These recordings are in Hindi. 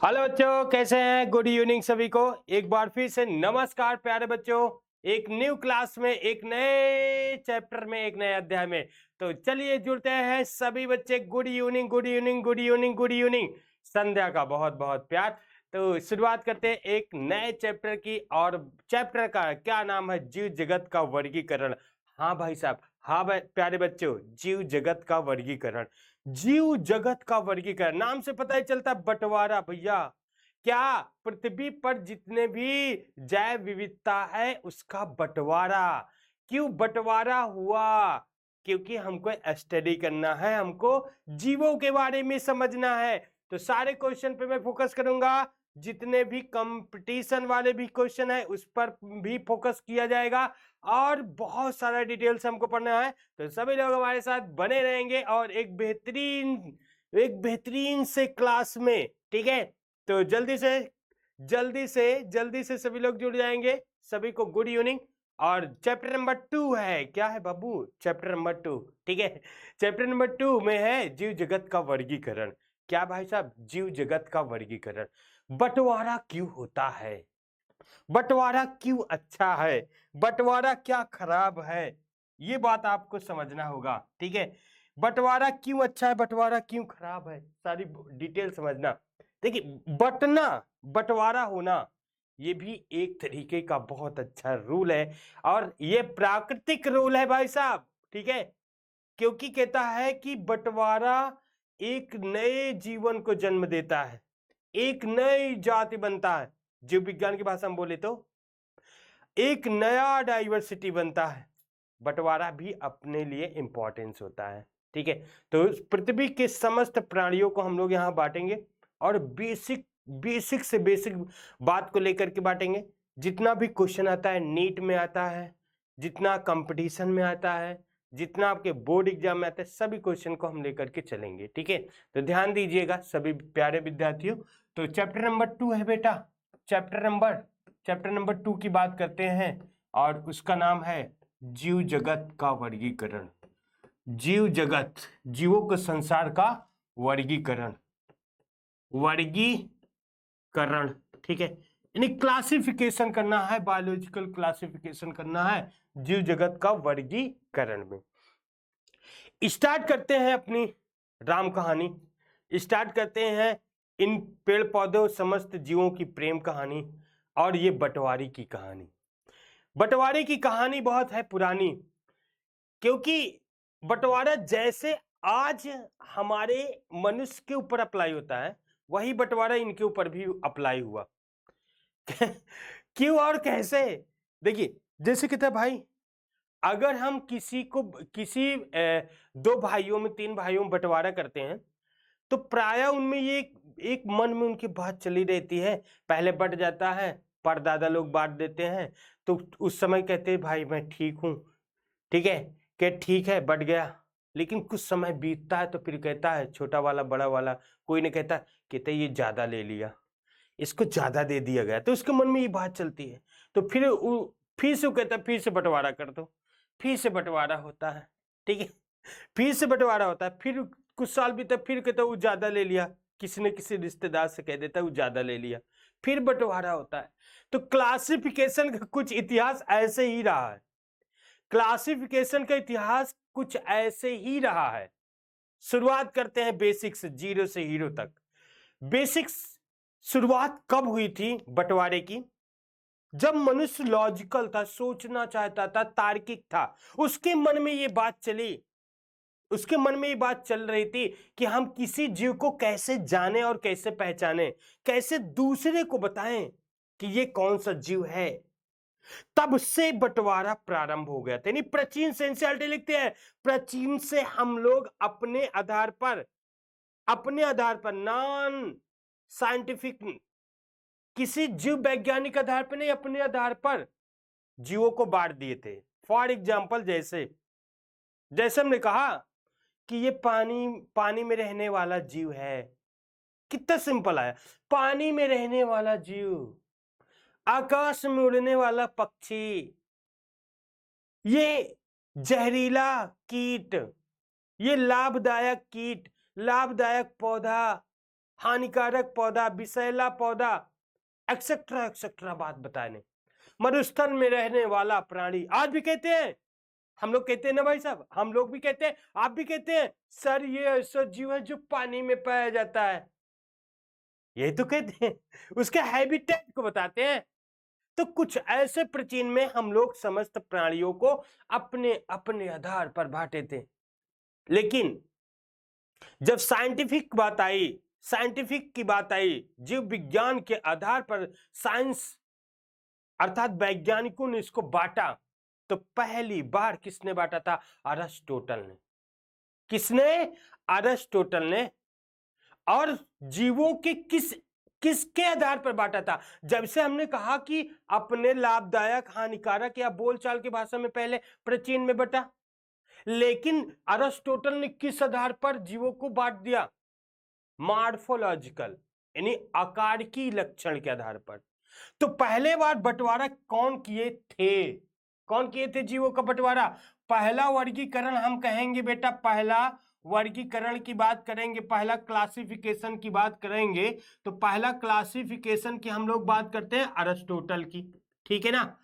हेलो बच्चों, कैसे हैं? गुड इवनिंग सभी को। एक बार फिर से नमस्कार प्यारे बच्चों। एक न्यू क्लास में, एक नए चैप्टर में, एक नए अध्याय में। तो चलिए जुड़ते हैं सभी बच्चे। Good evening, good evening, good evening, good evening. संध्या का बहुत बहुत प्यार। तो शुरुआत करते हैं एक नए चैप्टर की। और चैप्टर का क्या नाम है? जीव जगत का वर्गीकरण। हाँ भाई साहब, हाँ भाई प्यारे बच्चों, जीव जगत का वर्गीकरण। जीव जगत का वर्गीकरण नाम से पता ही चलता है बंटवारा भैया। क्या पृथ्वी पर जितने भी जैव विविधता है उसका बंटवारा। क्यों बंटवारा हुआ? क्योंकि हमको स्टडी करना है, हमको जीवों के बारे में समझना है। तो सारे क्वेश्चन पे मैं फोकस करूंगा। जितने भी कंपटीशन वाले भी क्वेश्चन है उस पर भी फोकस किया जाएगा। और बहुत सारा डिटेल्स हमको पढ़ना है। तो सभी लोग हमारे साथ बने रहेंगे और एक बेहतरीन से क्लास में, ठीक है। तो जल्दी से सभी लोग जुड़ जाएंगे। सभी को गुड इवनिंग। और चैप्टर नंबर 2 है, क्या है बाबू? चैप्टर नंबर 2, ठीक है। चैप्टर नंबर 2 में है जीव जगत का वर्गीकरण। क्या भाई साहब? जीव जगत का वर्गीकरण। बंटवारा क्यों होता है? बंटवारा क्यों अच्छा है? बंटवारा क्या खराब है? ये बात आपको समझना होगा, ठीक है। बंटवारा क्यों अच्छा है, बंटवारा क्यों खराब है, सारी डिटेल समझना। देखिए, बंटना, बंटवारा होना, ये भी एक तरीके का बहुत अच्छा रूल है। और ये प्राकृतिक रूल है भाई साहब, ठीक है। क्योंकि कहता है कि बंटवारा एक नए जीवन को जन्म देता है, एक नई जाति बनता है। जीव विज्ञान की भाषा में बोले तो एक नया डाइवर्सिटी बनता है। बंटवारा भी अपने लिए इंपॉर्टेंस होता है, ठीक है। तो पृथ्वी के समस्त प्राणियों को हम लोग यहाँ बांटेंगे। और बेसिक बेसिक से बेसिक बात को लेकर के बांटेंगे। जितना भी क्वेश्चन आता है नीट में आता है, जितना कंपटीशन में आता है, जितना आपके बोर्ड एग्जाम में आता है, सभी क्वेश्चन को हम लेकर के चलेंगे, ठीक है। तो ध्यान दीजिएगा सभी प्यारे विद्यार्थियों। तो चैप्टर नंबर 2 है बेटा। चैप्टर नंबर 2 की बात करते हैं। और उसका नाम है जीव जगत का वर्गीकरण। जीव जगत, जीवों के संसार का वर्गीकरण, वर्गीकरण, ठीक है। यानी क्लासिफिकेशन करना है, बायोलॉजिकल क्लासिफिकेशन करना है जीव जगत का वर्गीकरण में। स्टार्ट करते हैं अपनी राम कहानी। स्टार्ट करते हैं इन पेड़ पौधों समस्त जीवों की प्रेम कहानी। और ये बंटवारे की कहानी। बंटवारे की कहानी बहुत है पुरानी। क्योंकि बंटवारा जैसे आज हमारे मनुष्य के ऊपर अप्लाई होता है, वही बंटवारा इनके ऊपर भी अप्लाई हुआ। क्यों और कैसे? देखिए, जैसे कहता है भाई, अगर हम किसी दो भाइयों में, तीन भाइयों में बंटवारा करते हैं, तो प्राय उनमें ये एक मन में उनकी बात चली रहती है। पहले बट जाता है, परदादा लोग बांट देते हैं। तो उस समय कहते हैं भाई मैं ठीक हूं, ठीक है, कि ठीक है बट गया। लेकिन कुछ समय बीतता है तो फिर कहता है छोटा वाला, बड़ा वाला, कोई ने कहते ये ज्यादा ले लिया, इसको ज्यादा दे दिया गया। तो उसके मन में ये बात चलती है। तो फिर से वो कहता है फिर से बंटवारा कर दो। फिर से बंटवारा होता है, ठीक है। फिर से बंटवारा होता है। फिर कुछ साल बीते, फिर कहता है वो ज्यादा ले लिया। किसी न किसी रिश्तेदार से कह देता है वो ज्यादा ले लिया। फिर बंटवारा होता है। तो क्लासिफिकेशन का कुछ इतिहास ऐसे ही रहा है। क्लासिफिकेशन का इतिहास कुछ ऐसे ही रहा है। शुरुआत करते हैं बेसिक्स, जीरो से हीरो तक। बेसिक्स शुरुआत कब हुई थी बंटवारे की? जब मनुष्य लॉजिकल था, सोचना चाहता था, तार्किक था। उसके मन में ये बात चली, उसके मन में ये बात चल रही थी कि हम किसी जीव को कैसे जाने और कैसे पहचाने, कैसे दूसरे को बताएं कि ये कौन सा जीव है। तब से बंटवारा प्रारंभ हो गया था। यानी प्राचीन से एनसीईआरटी लिखते हैं, प्राचीन से हम लोग अपने आधार पर नॉन साइंटिफिक, किसी जीव वैज्ञानिक आधार पर नहीं, अपने आधार पर जीवों को बांट दिए थे। फॉर एग्जाम्पल, जैसे जैसे हमने कहा कि ये पानी पानी में रहने वाला जीव है। कितना सिंपल आया, पानी में रहने वाला जीव, आकाश में उड़ने वाला पक्षी, ये जहरीला कीट, ये लाभदायक कीट, लाभदायक पौधा, हानिकारक पौधा, विषैला पौधा, एक्सेट्रा एक्सेट्रा बात बताने। मरुस्थल में रहने वाला प्राणी, आज भी कहते हैं, हम लोग कहते हैं ना भाई साहब, हम लोग भी कहते हैं, आप भी कहते हैं, सर ये ऐसा जीव है जो पानी में पाया जाता है, यही तो कहते हैं, उसके हैबिटेट को बताते हैं। तो कुछ ऐसे प्राचीन में हम लोग समस्त प्राणियों को अपने अपने आधार पर बांटे थे, लेकिन जब साइंटिफिक बात आई, साइंटिफिक की बात आई, जीव विज्ञान के आधार पर साइंस अर्थात वैज्ञानिकों ने इसको बांटा, तो पहली बार किसने बांटा था? अरिस्टोटल ने। किसने? अरिस्टोटल ने। और जीवों के किसके आधार पर बांटा था? जब से हमने कहा कि अपने लाभदायक, हानिकारक, या बोलचाल की भाषा में पहले प्राचीन में बटा, लेकिन अरिस्टोटल ने किस आधार पर जीवों को बांट दिया? मॉर्फोलॉजिकल, यानी आकारिकी लक्षण के आधार पर। तो पहले बार बंटवारा कौन किए थे? कौन किए थे जीवों का बंटवारा? पहला वर्गीकरण हम कहेंगे बेटा, पहला वर्गीकरण की बात करेंगे, पहला क्लासिफिकेशन की बात करेंगे, तो पहला क्लासिफिकेशन की हम लोग बात करते हैं अरिस्टोटल की, ठीक है ना।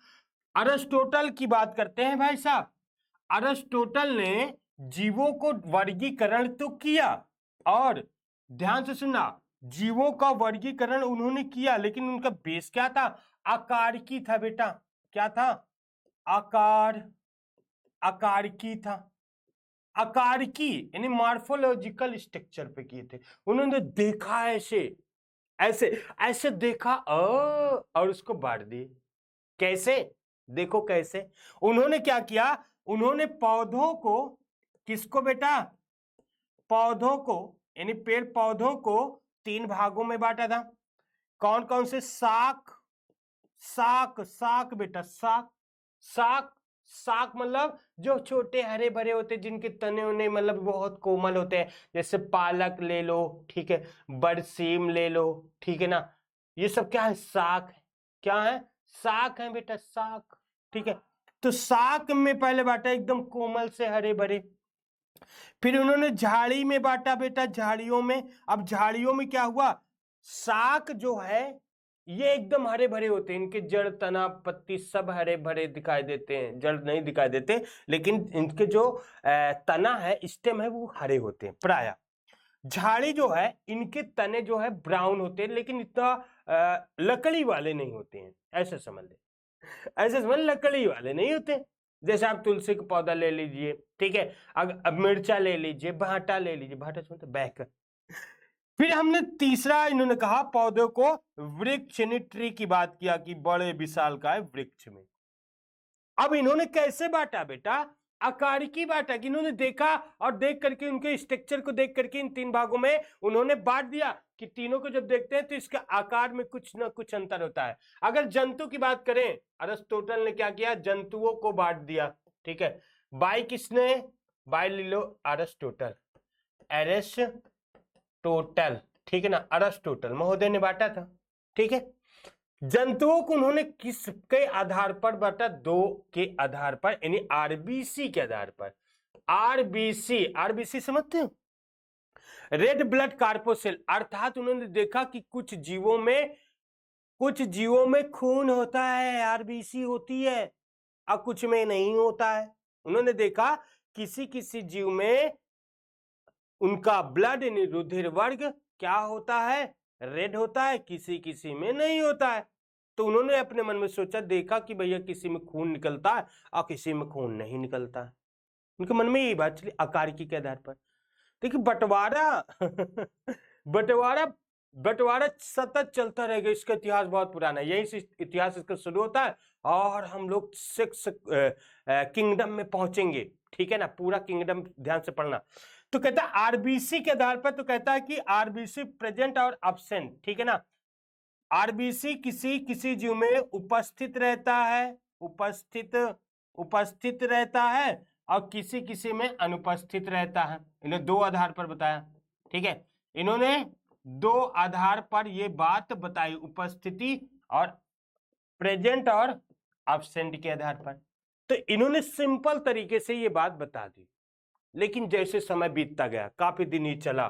अरिस्टोटल की बात करते हैं भाई साहब। अरिस्टोटल ने जीवों को वर्गीकरण तो किया, और ध्यान से सुनना, जीवों का वर्गीकरण उन्होंने किया, लेकिन उनका बेस क्या था? आकारिकी था बेटा। क्या था? आकारिकी था। आकारिकी यानी मॉर्फोलॉजिकल स्ट्रक्चर पे किए थे। उन्होंने देखा ऐसे ऐसे ऐसे देखा और उसको बांट दिए। कैसे? देखो कैसे। उन्होंने क्या किया? उन्होंने पौधों को, किसको बेटा? पौधों को, यानी पेड़ पौधों को 3 भागों में बांटा था। कौन कौन से? साक, साक, साक बेटा, साक, साक, साक मतलब जो छोटे हरे भरे होते, जिनके तने उन्हें मतलब बहुत कोमल होते हैं, जैसे पालक ले लो, ठीक है, बरसीम ले लो, ठीक है ना, ये सब क्या है? साक है। क्या है? साक है बेटा, साक, ठीक है। तो साक में पहले बांटा एकदम कोमल से हरे भरे। फिर उन्होंने झाड़ी में बांटा बेटा, झाड़ियों में। अब झाड़ियों में क्या हुआ? साक जो है ये एकदम हरे भरे होते हैं, इनके जड़, तना, पत्ती सब हरे भरे दिखाई देते हैं। जड़ नहीं दिखाई देते, लेकिन इनके जो तना है, स्टेम है, वो हरे होते हैं प्राय। झाड़ी जो है, इनके तने जो है ब्राउन होते हैं, लेकिन इतना लकड़ी वाले नहीं होते हैं, ऐसे समझ ले, ऐसे समझ, लकड़ी वाले नहीं होते। जैसे आप तुलसी का पौधा ले लीजिए, ठीक है, अब मिर्चा ले लीजिए, भाटा ले लीजिए, भाटा सुनते बैक। फिर हमने तीसरा इन्होंने कहा पौधों को वृक्ष, यानी ट्री की बात किया कि बड़े विशालकाय वृक्ष में। अब इन्होंने कैसे बांटा बेटा? आकारिकी बांटा, कि इन्होंने देखा और देख करके उनके स्ट्रक्चर को देख करके इन 3 भागों में उन्होंने बांट दिया कि तीनों को जब देखते हैं तो इसके आकार में कुछ ना कुछ अंतर होता है। अगर जंतु की बात करें, अरिस्टोटल ने क्या किया? जंतुओं को बांट दिया, ठीक है। बाय किसने? बाय ले लो, अरिस्टोटल, एरिस्टोटल, ठीक है ना, अरिस्टोटल महोदय ने बांटा था, ठीक है। जंतुओं को उन्होंने किसके आधार पर बांटा? 2 के आधार पर, यानी आरबीसी के आधार पर। आरबीसी, आरबीसी समझते हो? रेड ब्लड कार्पोसेल, अर्थात उन्होंने देखा कि कुछ जीवों में खून होता है, आरबीसी होती है, और कुछ में नहीं होता है। उन्होंने देखा किसी किसी जीव में उनका ब्लड यानी रुधिर वर्ग क्या होता है? रेड होता है, किसी किसी में नहीं होता है। तो उन्होंने अपने मन में सोचा, देखा कि भैया किसी में खून निकलता है और किसी में खून नहीं निकलता है। उनके मन में यही बात चली आकारिकी के आधार पर। देखिए बंटवारा बंटवारा बंटवारा सतत चलता रहेगा, इसका इतिहास बहुत पुराना है, यही से इतिहास इसका शुरू होता है और हम लोग 6 किंगडम में पहुंचेंगे, ठीक है ना। पूरा किंगडम ध्यान से पढ़ना। तो कहता है आरबीसी के आधार पर, तो कहता है कि आरबीसी प्रेजेंट और अब्सेंट, ठीक है ना। आरबीसी किसी किसी जीव में उपस्थित रहता है, उपस्थित रहता है, और किसी किसी में अनुपस्थित रहता है। इन्हें 2 आधार पर बताया, ठीक है। इन्होंने 2 आधार पर ये बात बताई, उपस्थिति और प्रेजेंट और एब्सेंट के आधार पर। तो इन्होंने सिंपल तरीके से ये बात बता दी, लेकिन जैसे समय बीतता गया, काफी दिन ही चला,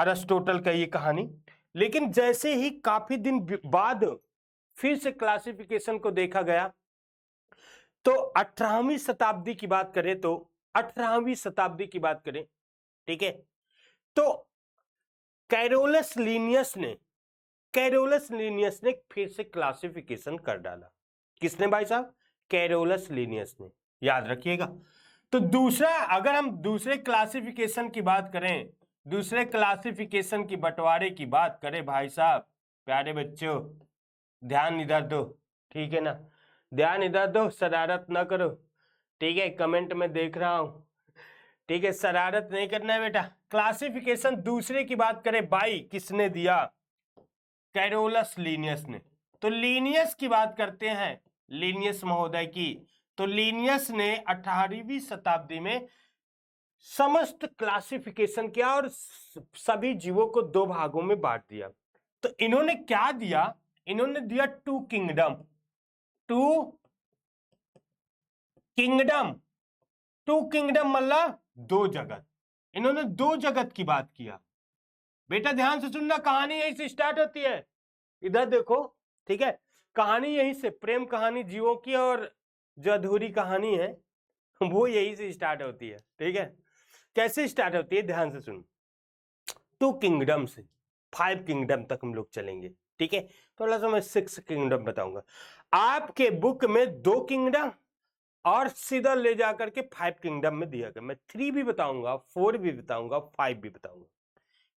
अरिस्टोटल का ये कहानी। लेकिन जैसे ही काफी दिन बाद फिर से क्लासिफिकेशन को देखा गया तो 18वीं शताब्दी की बात करें तो 18वीं शताब्दी की बात करें, ठीक है, तो कैरोलस लीनियस ने फिर से क्लासिफिकेशन कर डाला। किसने भाई साहब? कैरोलस लीनियस ने, याद रखिएगा। तो दूसरा, अगर हम दूसरे क्लासिफिकेशन की बात करें, दूसरे क्लासिफिकेशन की बंटवारे की बात करें भाई साहब, प्यारे बच्चों ध्यान इधर दो, ठीक है ना, ध्यान इधर दो, शरारत ना करो, ठीक है, कमेंट में देख रहा हूं, ठीक है, शरारत नहीं करना है बेटा। क्लासिफिकेशन दूसरे की बात करें भाई, किसने दिया? कैरोलस लीनियस ने। तो लीनियस की बात करते हैं, लीनियस महोदय की, तो लीनियस ने 18वीं शताब्दी में समस्त क्लासिफिकेशन किया और सभी जीवों को दो भागों में बांट दिया। तो इन्होंने क्या दिया? इन्होंने दिया टू किंगडम। टू किंगडम मतलब दो जगत। इन्होंने दो जगत की बात किया। बेटा ध्यान से सुनना, कहानी यहीं से स्टार्ट होती है, इधर देखो, ठीक है, कहानी यहीं से, प्रेम कहानी जीवों की और जो अधूरी कहानी है वो यहीं से स्टार्ट होती है, ठीक है। कैसे स्टार्ट होती है, ध्यान से सुनो। टू किंगडम से 5 किंगडम तक हम लोग चलेंगे, ठीक है। थोड़ा सा मैं 6 किंगडम बताऊंगा। आपके बुक में 2 किंगडम और सीधा ले जाकर के 5 किंगडम में दिया गया। मैं 3 भी बताऊंगा, 4 भी बताऊंगा, 5 भी बताऊंगा,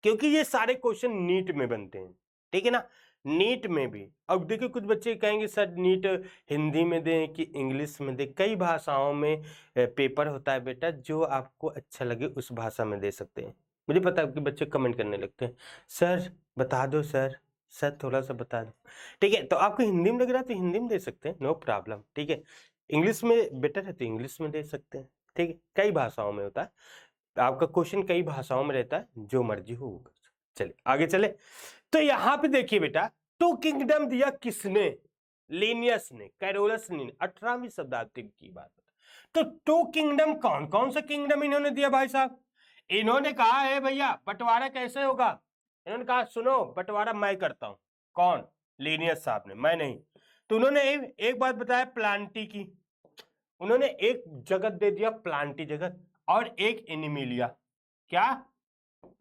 क्योंकि ये सारे क्वेश्चन नीट में बनते हैं, ठीक है ना, नीट में भी। अब देखिए कुछ बच्चे कहेंगे सर नीट हिंदी में दें कि इंग्लिश में दें, कई भाषाओं में पेपर होता है बेटा, जो आपको अच्छा लगे उस भाषा में दे सकते हैं। मुझे पता है कि बच्चे कमेंट करने लगते हैं, सर बता दो सर थोड़ा सा बता दो, ठीक है। तो आपको हिंदी में लग रहा है तो हिंदी में दे सकते हैं, नो प्रॉब्लम, ठीक है। इंग्लिश में बेटर है तो इंग्लिश में दे सकते हैं, ठीक है, कई भाषाओं में होता है, आपका क्वेश्चन कई भाषाओं में रहता है, जो मर्जी हो। चलिए आगे चले। तो यहां पे देखिए बेटा, टू किंगडम दिया किसने? लीनियस ने, कैरोलस ने, 18वीं शताब्दी की बात। तो टू किंगडम कौन कौन सा किंगडम इन्होंने दिया भाई साहब? इन्होंने कहा है भैया बंटवारा कैसे होगा, इन्होंने कहा सुनो बंटवारा मैं करता हूं। कौन? लीनियस साहब ने, मैं नहीं। तो उन्होंने एक बात बताया प्लांटी की, उन्होंने एक जगत दे दिया प्लांटी जगत और एक एनिमिलिया। क्या?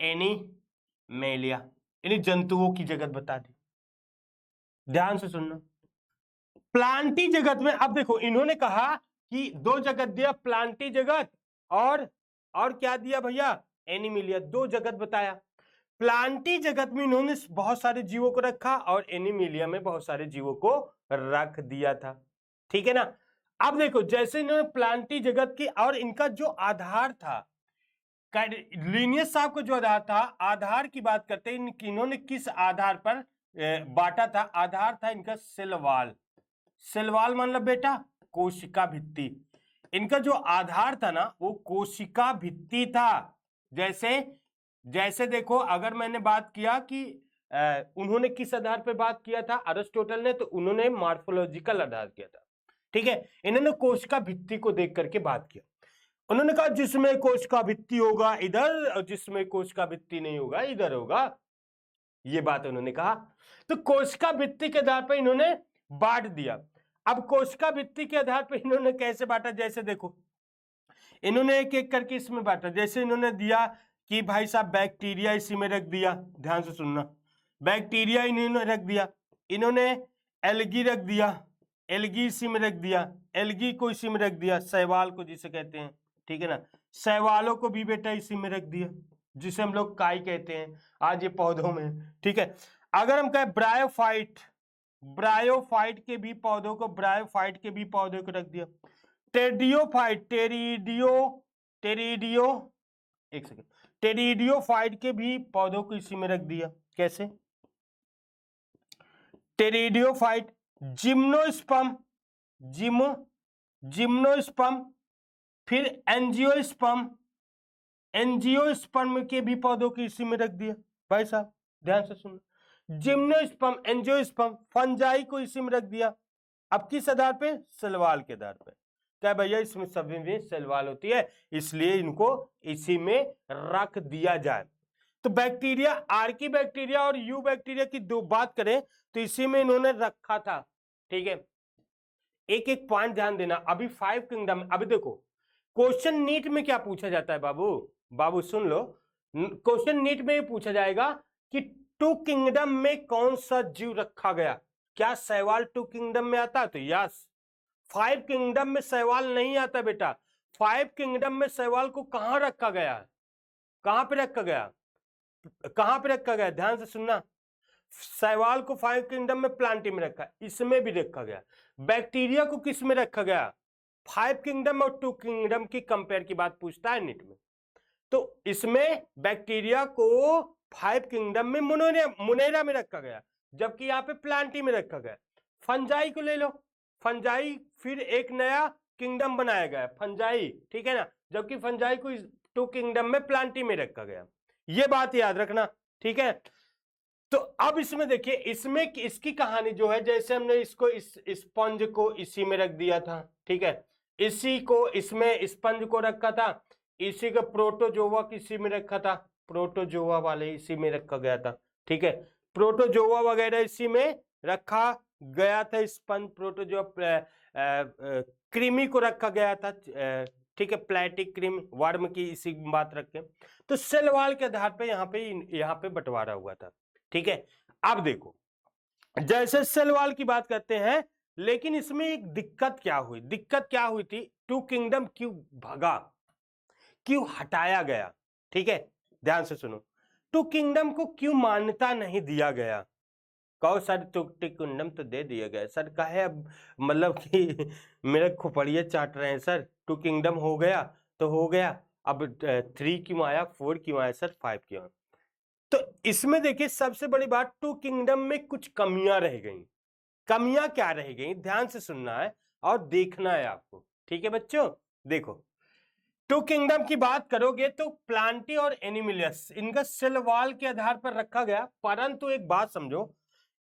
एनिमेलिया, यानी जंतुओं की जगत बता दी। ध्यान से सुनना, प्लांटी जगत में अब देखो इन्होंने कहा कि दो जगत दिया, प्लांटी जगत और क्या दिया भैया? एनिमिलिया, दो जगत बताया। प्लांटी जगत में इन्होंने बहुत सारे जीवों को रखा और एनिमिलिया में बहुत सारे जीवों को रख दिया था, ठीक है ना। अब देखो जैसे इन्होंने प्लांटी जगत की, और इनका जो आधार था, लीनियस साहब को जो आधार था, आधार की बात करते हैं, इन्होंने किस आधार पर बांटा था? आधार था इनका सेलवाल। सेलवाल मतलब बेटा कोशिका भित्ति। इनका जो आधार था ना वो कोशिका भित्ति था। जैसे देखो, अगर मैंने बात किया कि उन्होंने किस आधार पर बात किया था अरिस्टोटल ने, तो उन्होंने मॉर्फोलॉजिकल आधार किया था, ठीक है। इन्होंने कोशिका भित्ति को देख करके बात किया। उन्होंने कहा जिसमें कोशिका भित्ति होगा इधर और जिसमें कोशिका भित्ति नहीं होगा इधर होगा, ये बात उन्होंने कहा। तो कोशिका भित्ति के आधार पर इन्होंने बांट दिया। अब कोशिका भित्ति के आधार पर इन्होंने कैसे बांटा? जैसे देखो इन्होंने एक एक करके इसमें बांटा। जैसे इन्होंने दिया कि भाई साहब बैक्टीरिया इसी में रख दिया, ध्यान से सुनना, बैक्टीरिया इन्होंने रख दिया। इन्होंने एल्गी रख दिया, एल्गी इसी में रख दिया, एल्गी को इसी में रख दिया, शैवाल को जिसे कहते हैं, ठीक है ना, शैवालों को भी बेटा इसी में रख दिया, जिसे हम लोग काई कहते हैं आज ये पौधों में, ठीक है। अगर हम कहें ब्रायोफाइट के भी पौधों को, ब्रायोफाइट के भी पौधों को रख दिया। टेरिडियोफाइट, टेरिडियोफाइट के भी पौधों को इसी में रख दिया। कैसे? टेरिडियोफाइट, जिम्नोस्पर्म, जिम्नोस्पर्म, फिर एंजियोस्पर्म के भी पौधों को इसी में रख दिया। भाई साहब ध्यान से सुनना, जिम्नोस्पर्म, एंजियोस्पर्म, फंजाई को इसी में रख दिया। अब किस आधार पे? सेलवाल के आधार पे। क्या भैया इसमें सभी में सेलवाल होती है, इसलिए इनको इसी में रख दिया जाए। तो बैक्टीरिया, आर्की बैक्टीरिया और यू बैक्टीरिया की दो बात करें तो इसी में इन्होंने रखा था। ठीक है, एक एक पॉइंट ध्यान देना। अभी 5 किंगडम, अभी देखो क्वेश्चन नीट में क्या पूछा जाता है बाबू, बाबू सुन लो, क्वेश्चन नीट में ये पूछा जाएगा कि 2 किंगडम में कौन सा जीव रखा गया। क्या शैवाल 2 किंगडम में आता है? तो यस। 5 किंगडम में शैवाल नहीं आता बेटा। 5 किंगडम में शैवाल को कहां रखा गया है? कहां पे रखा गया? कहां पे रखा गया? ध्यान से सुनना। शैवाल को 5 किंगडम में प्लांटी में रखा, इसमें भी रखा गया। बैक्टीरिया को किस में रखा गया? 5 किंगडम और 2 किंगडम की कंपेयर की बात पूछता है नीट में। तो इसमें बैक्टीरिया को 5 किंगडम में मुनेरा में रखा गया, जबकि यहाँ पे प्लांटी में रखा गया। फंजाई को ले लो, फंजाई फिर एक नया किंगडम बनाया गया फंजाई, ठीक है ना, जबकि फंजाई को 2 किंगडम में प्लांटी में रखा गया। ये बात याद रखना, ठीक है। तो अब इसमें देखिए, इसमें इसकी कहानी जो है, जैसे हमने इसको इस स्पंज को इसी में रख दिया था, ठीक है, इसी को इसमें स्पंज को रखा था, इसी का प्रोटोजोआ किसी में रखा था, प्रोटोजोआ वाले इसी में रखा गया था, ठीक है, प्रोटोजोआ वगैरह इसी में रखा गया था, स्पंज प्रोटोजोआ, कृमि को रखा गया था, ठीक है, प्लेटिक क्रीम वर्म की इसी बात रखें। तो सेल वॉल के आधार पे यहाँ पे बंटवारा हुआ था, ठीक है। अब देखो, जैसे सेल वॉल की बात करते हैं, लेकिन इसमें एक दिक्कत क्या हुई, दिक्कत क्या हुई थी? 2 किंगडम क्यों भागा, क्यों हटाया गया? ठीक है, ध्यान से सुनो। 2 किंगडम को क्यों मान्यता नहीं दिया गया? कहो सर 2 किंगडम तो दे दिया गया सर, काहे अब मतलब कि मेरा खोपड़िया चाट रहे हैं सर, 2 किंगडम हो गया तो हो गया, अब 3 क्यों आया, 4 क्यों आया सर, 5 क्यों आया? तो इसमें देखिए सबसे बड़ी बात, 2 किंगडम में कुछ कमियां रह गई। कमियां क्या रह गई? ध्यान से सुनना है और देखना है आपको, ठीक है बच्चों। देखो, 2 किंगडम की बात करोगे तो प्लांटी और एनिमिलियस, इनका सेल वॉल के आधार पर रखा गया। परंतु एक बात समझो,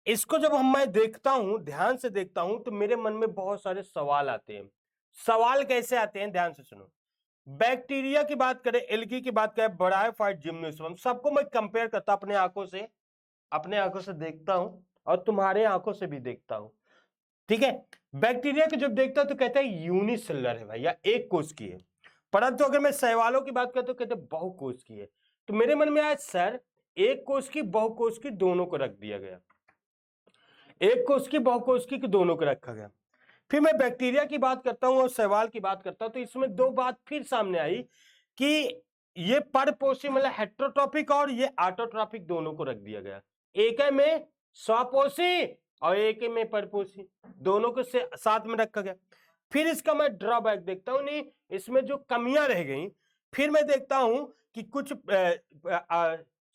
इसको जब मैं देखता हूं, ध्यान से देखता हूं, तो मेरे मन में बहुत सारे सवाल आते हैं। सवाल कैसे आते हैं? ध्यान से सुनो। बैक्टीरिया की बात करें, एल्गी की बात करें, ब्रायोफाइट, जिम्नोस्पर्म, सबको मैं कंपेयर करता अपने आंखों से देखता हूं और तुम्हारे आंखों से भी देखता हूं, ठीक है। बैक्टीरिया को जब देखता हूं तो कहता है यूनिसेलुलर है भैया, एक कोश की है। परंतु अगर मैं शैवालों की बात करता हूं, कहते बहुकोश की है। तो मेरे मन में आया सर, एक कोश की बहुकोश की दोनों को रख दिया गया, एक कोश की बहुकोश की दोनों को रखा गया। फिर मैं बैक्टीरिया की बात करता हूं और शैवाल की बात करता हूं, तो इसमें दो बात फिर सामने आई कि ये परपोषी मतलब हेट्रोट्रॉपिक और ये ऑटोट्रॉपिक दोनों को रख दिया गया। एक में स्वपोषी और एक में परपोषी, दोनों को साथ में रखा गया। फिर इसका मैं ड्रॉबैक देखता हूं, नहीं इसमें जो कमियां रह गई, फिर मैं देखता हूं कि कुछ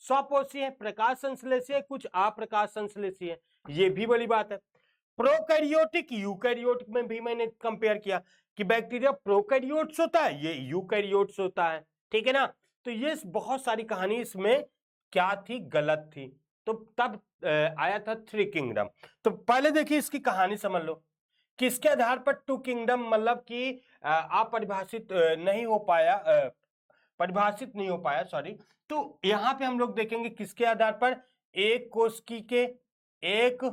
स्वपोषी है, प्रकाश संश्लेषी है, कुछ अप्रकाश संश्लेषी है, ये भी बड़ी बात है। प्रोकैरियोटिक यूकैरियोटिक में भी मैंने कंपेयर किया कि बैक्टीरिया प्रोकैरियोट्स होता है, ये यूकैरियोट्स होता है, ठीक है ना। तो ये बहुत सारी कहानी इसमें क्या थी, गलत थी। तो तब आया था 3 किंगडम। तो पहले देखिए इसकी कहानी समझ लो, किसके आधार पर 2 किंगडम मतलब कि अपरिभाषित नहीं हो पाया, परिभाषित नहीं हो पाया, सॉरी। तो यहां पे हम लोग देखेंगे किसके आधार पर, एक कोशिकी के, एक,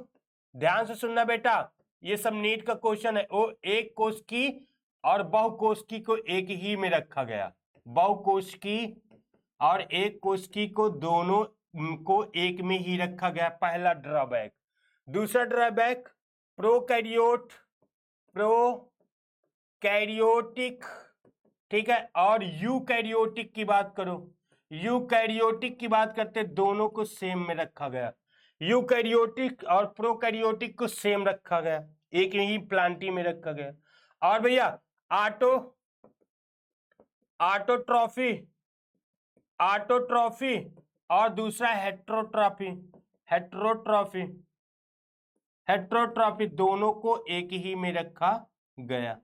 ध्यान से सुनना बेटा, ये सब नीट का क्वेश्चन है, वो एक कोशिकी और बहुकोशिकी को एक ही में रखा गया, बहुकोशिकी और एक कोशिकी को दोनों को एक में ही रखा गया, पहला ड्रॉबैक। दूसरा ड्रॉबैक, प्रोकैरियोटिक, ठीक है, और यूकैरियोटिक की बात करो, यूकैरियोटिक की बात करते दोनों को सेम में रखा गया, यूकैरियोटिक और प्रोकैरियोटिक को सेम रखा गया, एक ही प्लांटी में रखा गया। और भैया ऑटोट्रॉफी और दूसरा हेट्रोट्रॉफी दोनों को एक ही में रखा गया।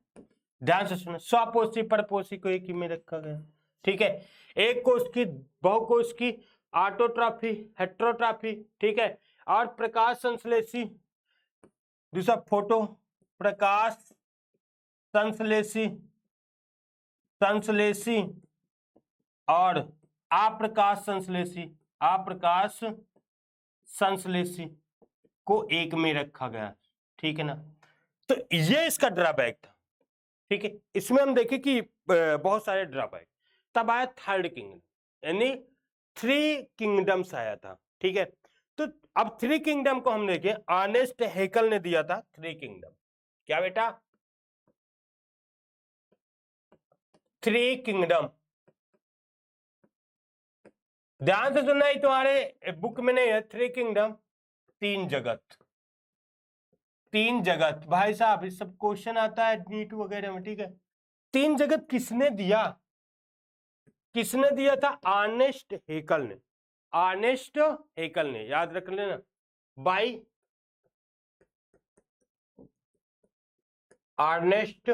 ध्यान से सुनो, स्वपोषी परपोषी को एक ही में रखा गया, ठीक है। एक कोश की, बहुकोश की, ऑटोट्रॉफी, हेट्रोट्रॉफी, ठीक है, और प्रकाश संश्लेषी, दूसरा फोटो प्रकाश संश्लेषी और अप्रकाश संश्लेषी, अप्रकाश संश्लेषी को एक में रखा गया, ठीक है ना। तो ये इसका ड्रॉबैक था, ठीक है। इसमें हम देखें कि बहुत सारे ड्रॉबैक। तब आया थर्ड किंगडम, यानी 3 किंगडम्स आया था, ठीक है। तो अब 3 किंगडम को हम देखें, अर्नेस्ट हैकेल ने दिया था 3 किंगडम। क्या बेटा? 3 किंगडम। ध्यान से सुनना, ही तुम्हारे बुक में नहीं है 3 किंगडम, 3 जगत। 3 जगत भाई साहब, इस सब क्वेश्चन आता है नीट वगैरह में, ठीक है। 3 जगत किसने दिया? किसने दिया था? अर्नेस्ट हैकेल ने। अर्नेस्ट हैकेल ने, याद रख लेना, बाई अर्नेस्ट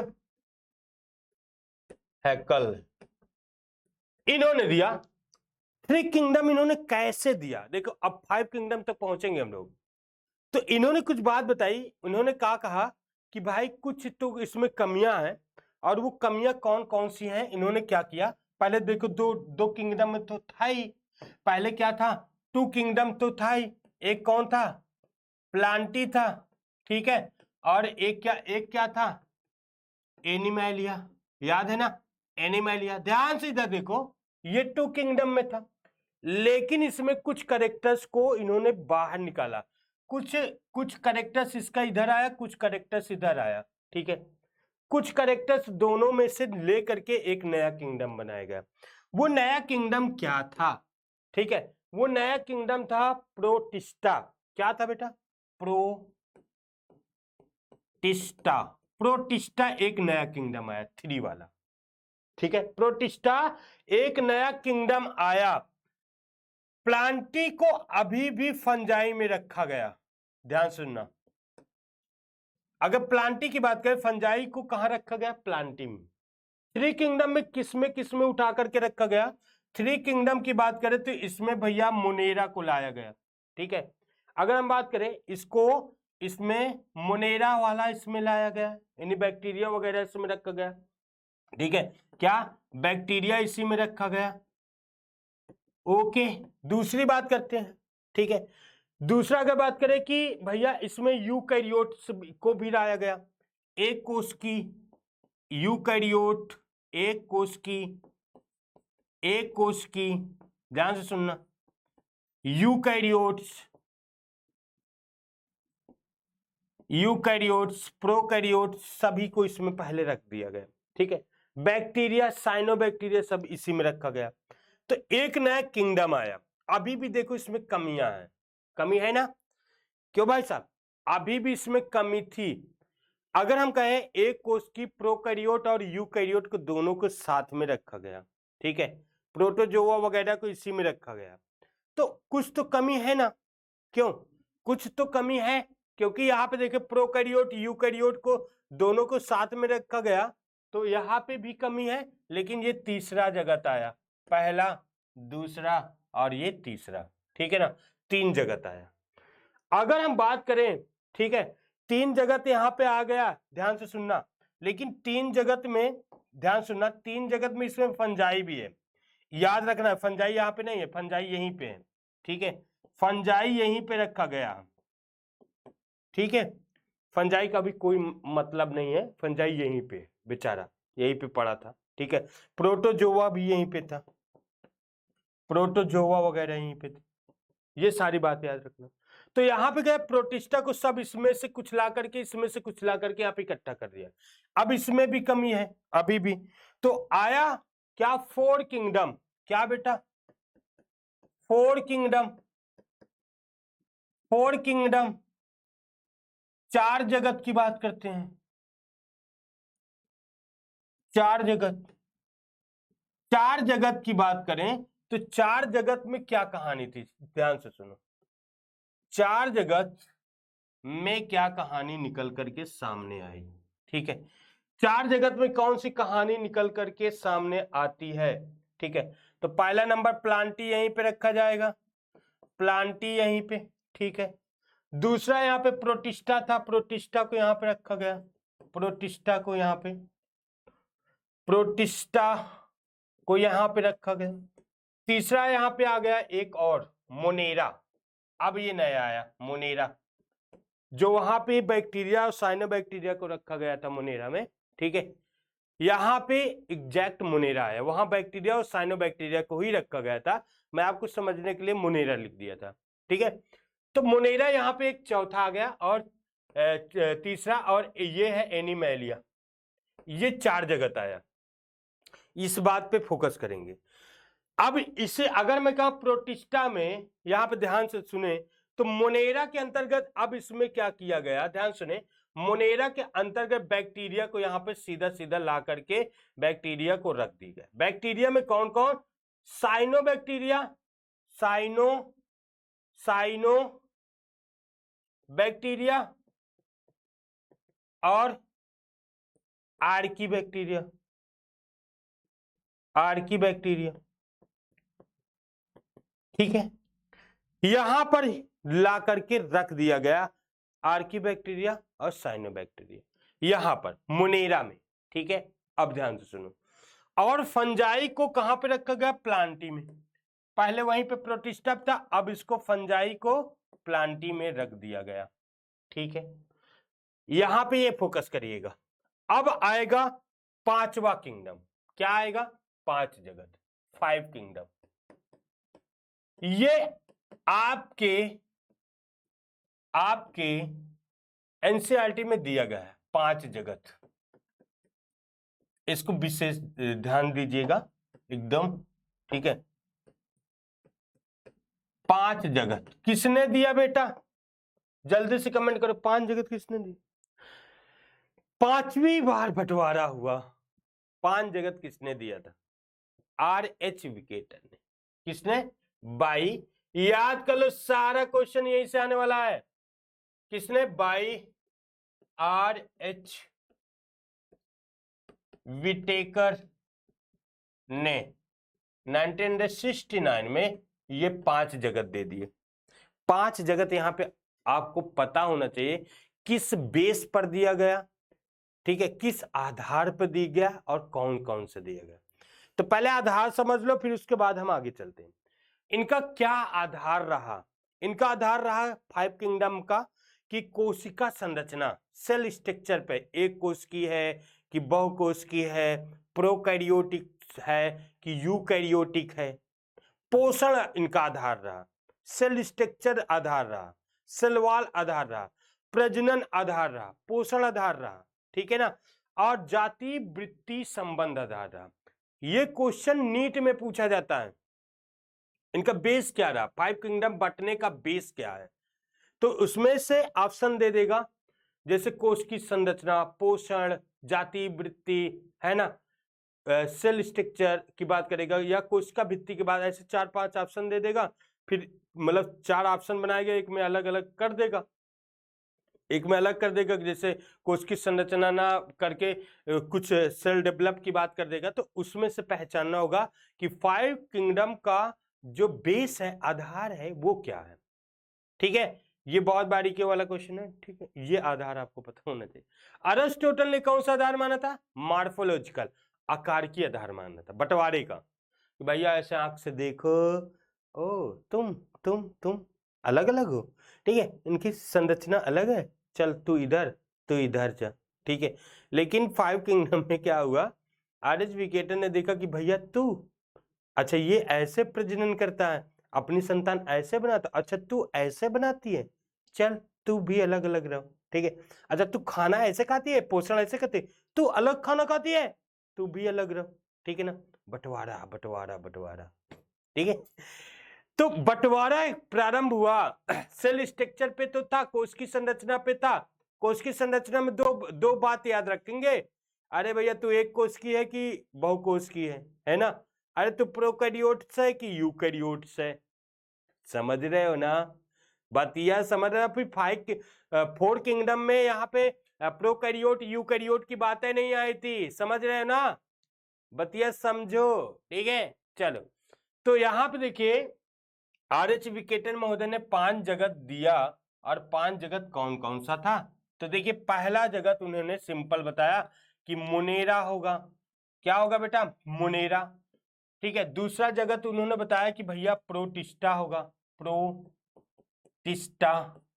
हैकेल इन्होंने दिया 3 किंगडम। इन्होंने कैसे दिया? देखो, अब 5 किंगडम तक पहुंचेंगे हम लोग। तो इन्होंने कुछ बात बताई। उन्होंने कहा कि भाई कुछ तो इसमें कमियां हैं, और वो कमियां कौन कौन सी हैं। इन्होंने क्या किया, पहले देखो, दो किंगडम में तो था ही। पहले क्या था? 2 किंगडम तो था ही। एक कौन था? प्लांटी था, ठीक है। और एक क्या था? एनिमैलिया, याद है ना? एनिमैलिया। ध्यान से इधर देखो, ये 2 किंगडम में था, लेकिन इसमें कुछ करेक्टर्स को इन्होंने बाहर निकाला। कुछ करेक्टर्स इसका इधर आया, कुछ करेक्टर्स इधर आया, ठीक है। कुछ करेक्टर्स दोनों में से ले करके एक नया किंगडम बनाया गया। वो नया किंगडम क्या था? ठीक है, वो नया किंगडम था प्रोटिस्टा। क्या था बेटा? प्रोटिस्टा। प्रोटिस्टा एक नया किंगडम आया, 3 वाला, ठीक है। प्रोटिस्टा एक नया किंगडम आया। प्लांटी को अभी भी फंजाई में रखा गया। ध्यान सुनना, अगर प्लांटी की बात करें, फंजाई को कहां रखा गया? प्लांटी में। 3 किंगडम में किसमें उठा करके रखा गया? 3 किंगडम की बात करें तो इसमें भैया मोनेरा को लाया गया, ठीक है। अगर हम बात करें इसको, इसमें मोनेरा वाला इसमें लाया गया, यानी बैक्टीरिया वगैरह इसमें रखा गया, ठीक है। क्या? बैक्टीरिया इसी में रखा गया। ओके, दूसरी बात करते हैं, ठीक है। दूसरा अगर बात करें कि भैया इसमें यूकैरियोट्स को भी लाया गया। एक कोष की यूकैरियोट, एक कोष की, ध्यान से सुनना, यूकैरियोट्स, प्रोकैरियोट्स सभी को इसमें पहले रख दिया गया, ठीक है। बैक्टीरिया, साइनोबैक्टीरिया सब इसी में रखा गया। तो एक नया किंगडम आया। अभी भी देखो इसमें कमियां हैं, कमी है ना? क्यों भाई साहब? अभी भी इसमें कमी थी। अगर हम कहें एक कोष की प्रोकैरियोट और यूकैरियोट को दोनों को साथ में रखा गया, ठीक है। प्रोटोजोआ वगैरह को इसी में रखा गया, तो कुछ तो कमी है ना? क्यों? कुछ तो कमी है, क्योंकि यहाँ पे देखिए प्रोकैरियोट यूकैरियोट को दोनों को साथ में रखा गया, तो यहाँ पे भी कमी है। लेकिन ये तीसरा जगत आया, पहला, दूसरा और ये तीसरा, ठीक है ना। 3 जगत आया। अगर हम बात करें, ठीक है, 3 जगत यहाँ पे आ गया, ध्यान से सुनना। लेकिन 3 जगत में, ध्यान सुनना, 3 जगत में इसमें फंजाई भी है। याद रखना, फंजाई यहाँ पे नहीं है, फंजाई यहीं पे है, ठीक है। फंजाई यहीं पे रखा गया, ठीक है। फंजाई का भी कोई मतलब नहीं है, फंजाई यहीं पे बेचारा यहीं पे पड़ा था, ठीक है। प्रोटोजोआ भी यहीं पे था, प्रोटोजोआ वगैरह यहीं पे थे। ये सारी बात याद रखना। तो यहाँ पे क्या, प्रोटिस्टा को सब इसमें से कुछ ला करके, इसमें से कुछ ला करके आप इकट्ठा कर दिया। अब इसमें भी कमी है अभी भी। तो आया क्या? 4 किंगडम। क्या बेटा? 4 किंगडम। 4 किंगडम, 4 जगत की बात करते हैं। 4 जगत, 4 जगत की बात करें तो 4 जगत में क्या कहानी थी? ध्यान से सुनो, 4 जगत में क्या कहानी निकल करके सामने आई, ठीक है। 4 जगत में कौन सी कहानी निकल करके सामने आती है, ठीक है। तो पहला नंबर प्लांटी यहीं पे रखा जाएगा, प्लांटी यहीं पे, ठीक है। दूसरा यहाँ पे प्रोटिस्टा था, प्रोटिस्टा को यहाँ पे रखा गया, प्रोटिस्टा को यहाँ पे, प्रोटिस्टा को यहाँ पे रखा गया। तीसरा यहाँ पे आ गया एक और, मोनेरा, अब ये नया आया मोनेरा, जो वहां पे बैक्टीरिया और साइनोबैक्टीरिया को रखा गया था मोनेरा में, ठीक है, यहाँ पे एग्जैक्ट मोनेरा है, वहां बैक्टीरिया और साइनोबैक्टीरिया को ही रखा गया था, मैं आपको समझने के लिए मोनेरा लिख दिया था, ठीक है। तो मोनेरा यहाँ पे एक चौथा आ गया, और तीसरा, और ये है एनिमैलिया, ये 4 जगत आया, इस बात पे फोकस करेंगे। अब इसे अगर मैं कहूं प्रोटिस्टा में, यहां पे ध्यान से सुने, तो मोनेरा के अंतर्गत अब इसमें क्या किया गया, ध्यान सुने, मोनेरा के अंतर्गत बैक्टीरिया को यहां पे सीधा सीधा ला करके बैक्टीरिया को रख दी गई। बैक्टीरिया में कौन कौन, साइनोबैक्टीरिया, साइनो बैक्टीरिया और आर्की बैक्टीरिया, ठीक है, यहां पर ला करके रख दिया गया आर्की बैक्टीरिया और साइनोबैक्टीरिया, यहां पर मोनेरा में, ठीक है। अब ध्यान से सुनो, और फंजाई को कहां पे रखा गया, प्लांटी में, पहले वहीं पे प्रोटिस्टा था, अब इसको फंजाई को प्लांटी में रख दिया गया, ठीक है, यहां पे ये फोकस करिएगा। अब आएगा 5वां किंगडम, क्या आएगा, 5 जगत, 5 किंगडम, ये आपके एनसीईआरटी में दिया गया है 5 जगत, इसको विशेष ध्यान दीजिएगा एकदम, ठीक है। 5 जगत किसने दिया बेटा, जल्दी से कमेंट करो, 5 जगत किसने दिया, 5वीं बार बंटवारा हुआ, 5 जगत किसने दिया था, आर.एच. विकेटर ने, किसने, बाई, याद कर लो सारा क्वेश्चन यहीं से आने वाला है, किसने, बाई आर.एच. विटेकर ने 1969 में ये 5 जगत दे दिए। 5 जगत यहां पे आपको पता होना चाहिए किस बेस पर दिया गया, ठीक है, किस आधार पर दिया गया और कौन कौन से दिया गया। तो पहले आधार समझ लो, फिर उसके बाद हम आगे चलते हैं। इनका क्या आधार रहा, इनका आधार रहा 5 किंगडम का कि कोशिका संरचना, सेल स्ट्रक्चर पे, एक कोश की है कि बहुकोश की है, प्रोकैरियोटिक है कि यूकैरियोटिक है, पोषण इनका आधार रहा, सेल स्ट्रक्चर आधार रहा, सेल वॉल आधार रहा, प्रजनन आधार रहा, पोषण आधार रहा, ठीक है ना, और जाति वृत्ति संबंध आधार रहा। ये क्वेश्चन नीट में पूछा जाता है, इनका बेस क्या रहा, 5 किंगडम बंटने का बेस क्या है, तो उसमें से ऑप्शन दे देगा, जैसे कोश की संरचना, पोषण, जाति वृत्ति, है ना, सेल स्ट्रक्चर की बात करेगा, या कोशिका भित्ति के बाद, ऐसे 4-5 ऑप्शन दे देगा, फिर मतलब 4 ऑप्शन बनाएगा, एक में अलग अलग कर देगा, जैसे कोश की संरचना ना करके कुछ सेल डेवलप की बात कर देगा, तो उसमें से पहचानना होगा कि 5 किंगडम का जो बेस है, आधार है, वो क्या है, ठीक है। ये बहुत बारीकी वाला क्वेश्चन है, ठीक है, ये आधार आपको पता होना चाहिए। अरिस्टोटल ने कौन सा आधार माना था, मॉर्फोलॉजिकल, आकार की आधार माना था, बंटवारे का, भैया ऐसे आंख से देखो, ओ तुम अलग अलग हो, ठीक है, इनकी संरचना अलग है, चल तू इधर जा, ठीक है। लेकिन 5 किंगडम में क्या हुआ, आर.एच. विकेटर ने देखा कि भैया तू, अच्छा ये ऐसे प्रजनन करता है, अपनी संतान ऐसे बनाता, अच्छा तू ऐसे बनाती है, चल तू भी अलग अलग रहो, ठीक है। अच्छा तू खाना ऐसे खाती है, पोषण ऐसे करती है, तू अलग खाना खाती है, तू भी अलग रहो, ठीक है ना, बंटवारा बंटवारा बंटवारा, ठीक है। तो बंटवारा प्रारंभ हुआ सेल स्ट्रक्चर पे तो था, कोश की संरचना पे था। कोश की संरचना में दो बात याद रखेंगे, अरे भैया तू एक कोश की है कि बहुकोश की है ना, अरे तू प्रोकैरियोट्स है कि यूकैरियोट्स है, समझ रहे हो ना, बतिया समझ रहे हो। फिर 4 किंगडम में यहाँ पे प्रोकैरियोट यूकैरियोट की बातें नहीं आई थी, समझ रहे हो ना, बतिया समझो, ठीक है। चलो तो यहाँ पे देखिए आर.एच. विकेटर महोदय ने 5 जगत दिया, और 5 जगत कौन कौन सा था, तो देखिए पहला जगत उन्होंने सिंपल बताया कि मोनेरा होगा, क्या होगा बेटा, मोनेरा, ठीक है। दूसरा जगत उन्होंने बताया कि भैया प्रोटिस्टा होगा, प्रोटिस्टा,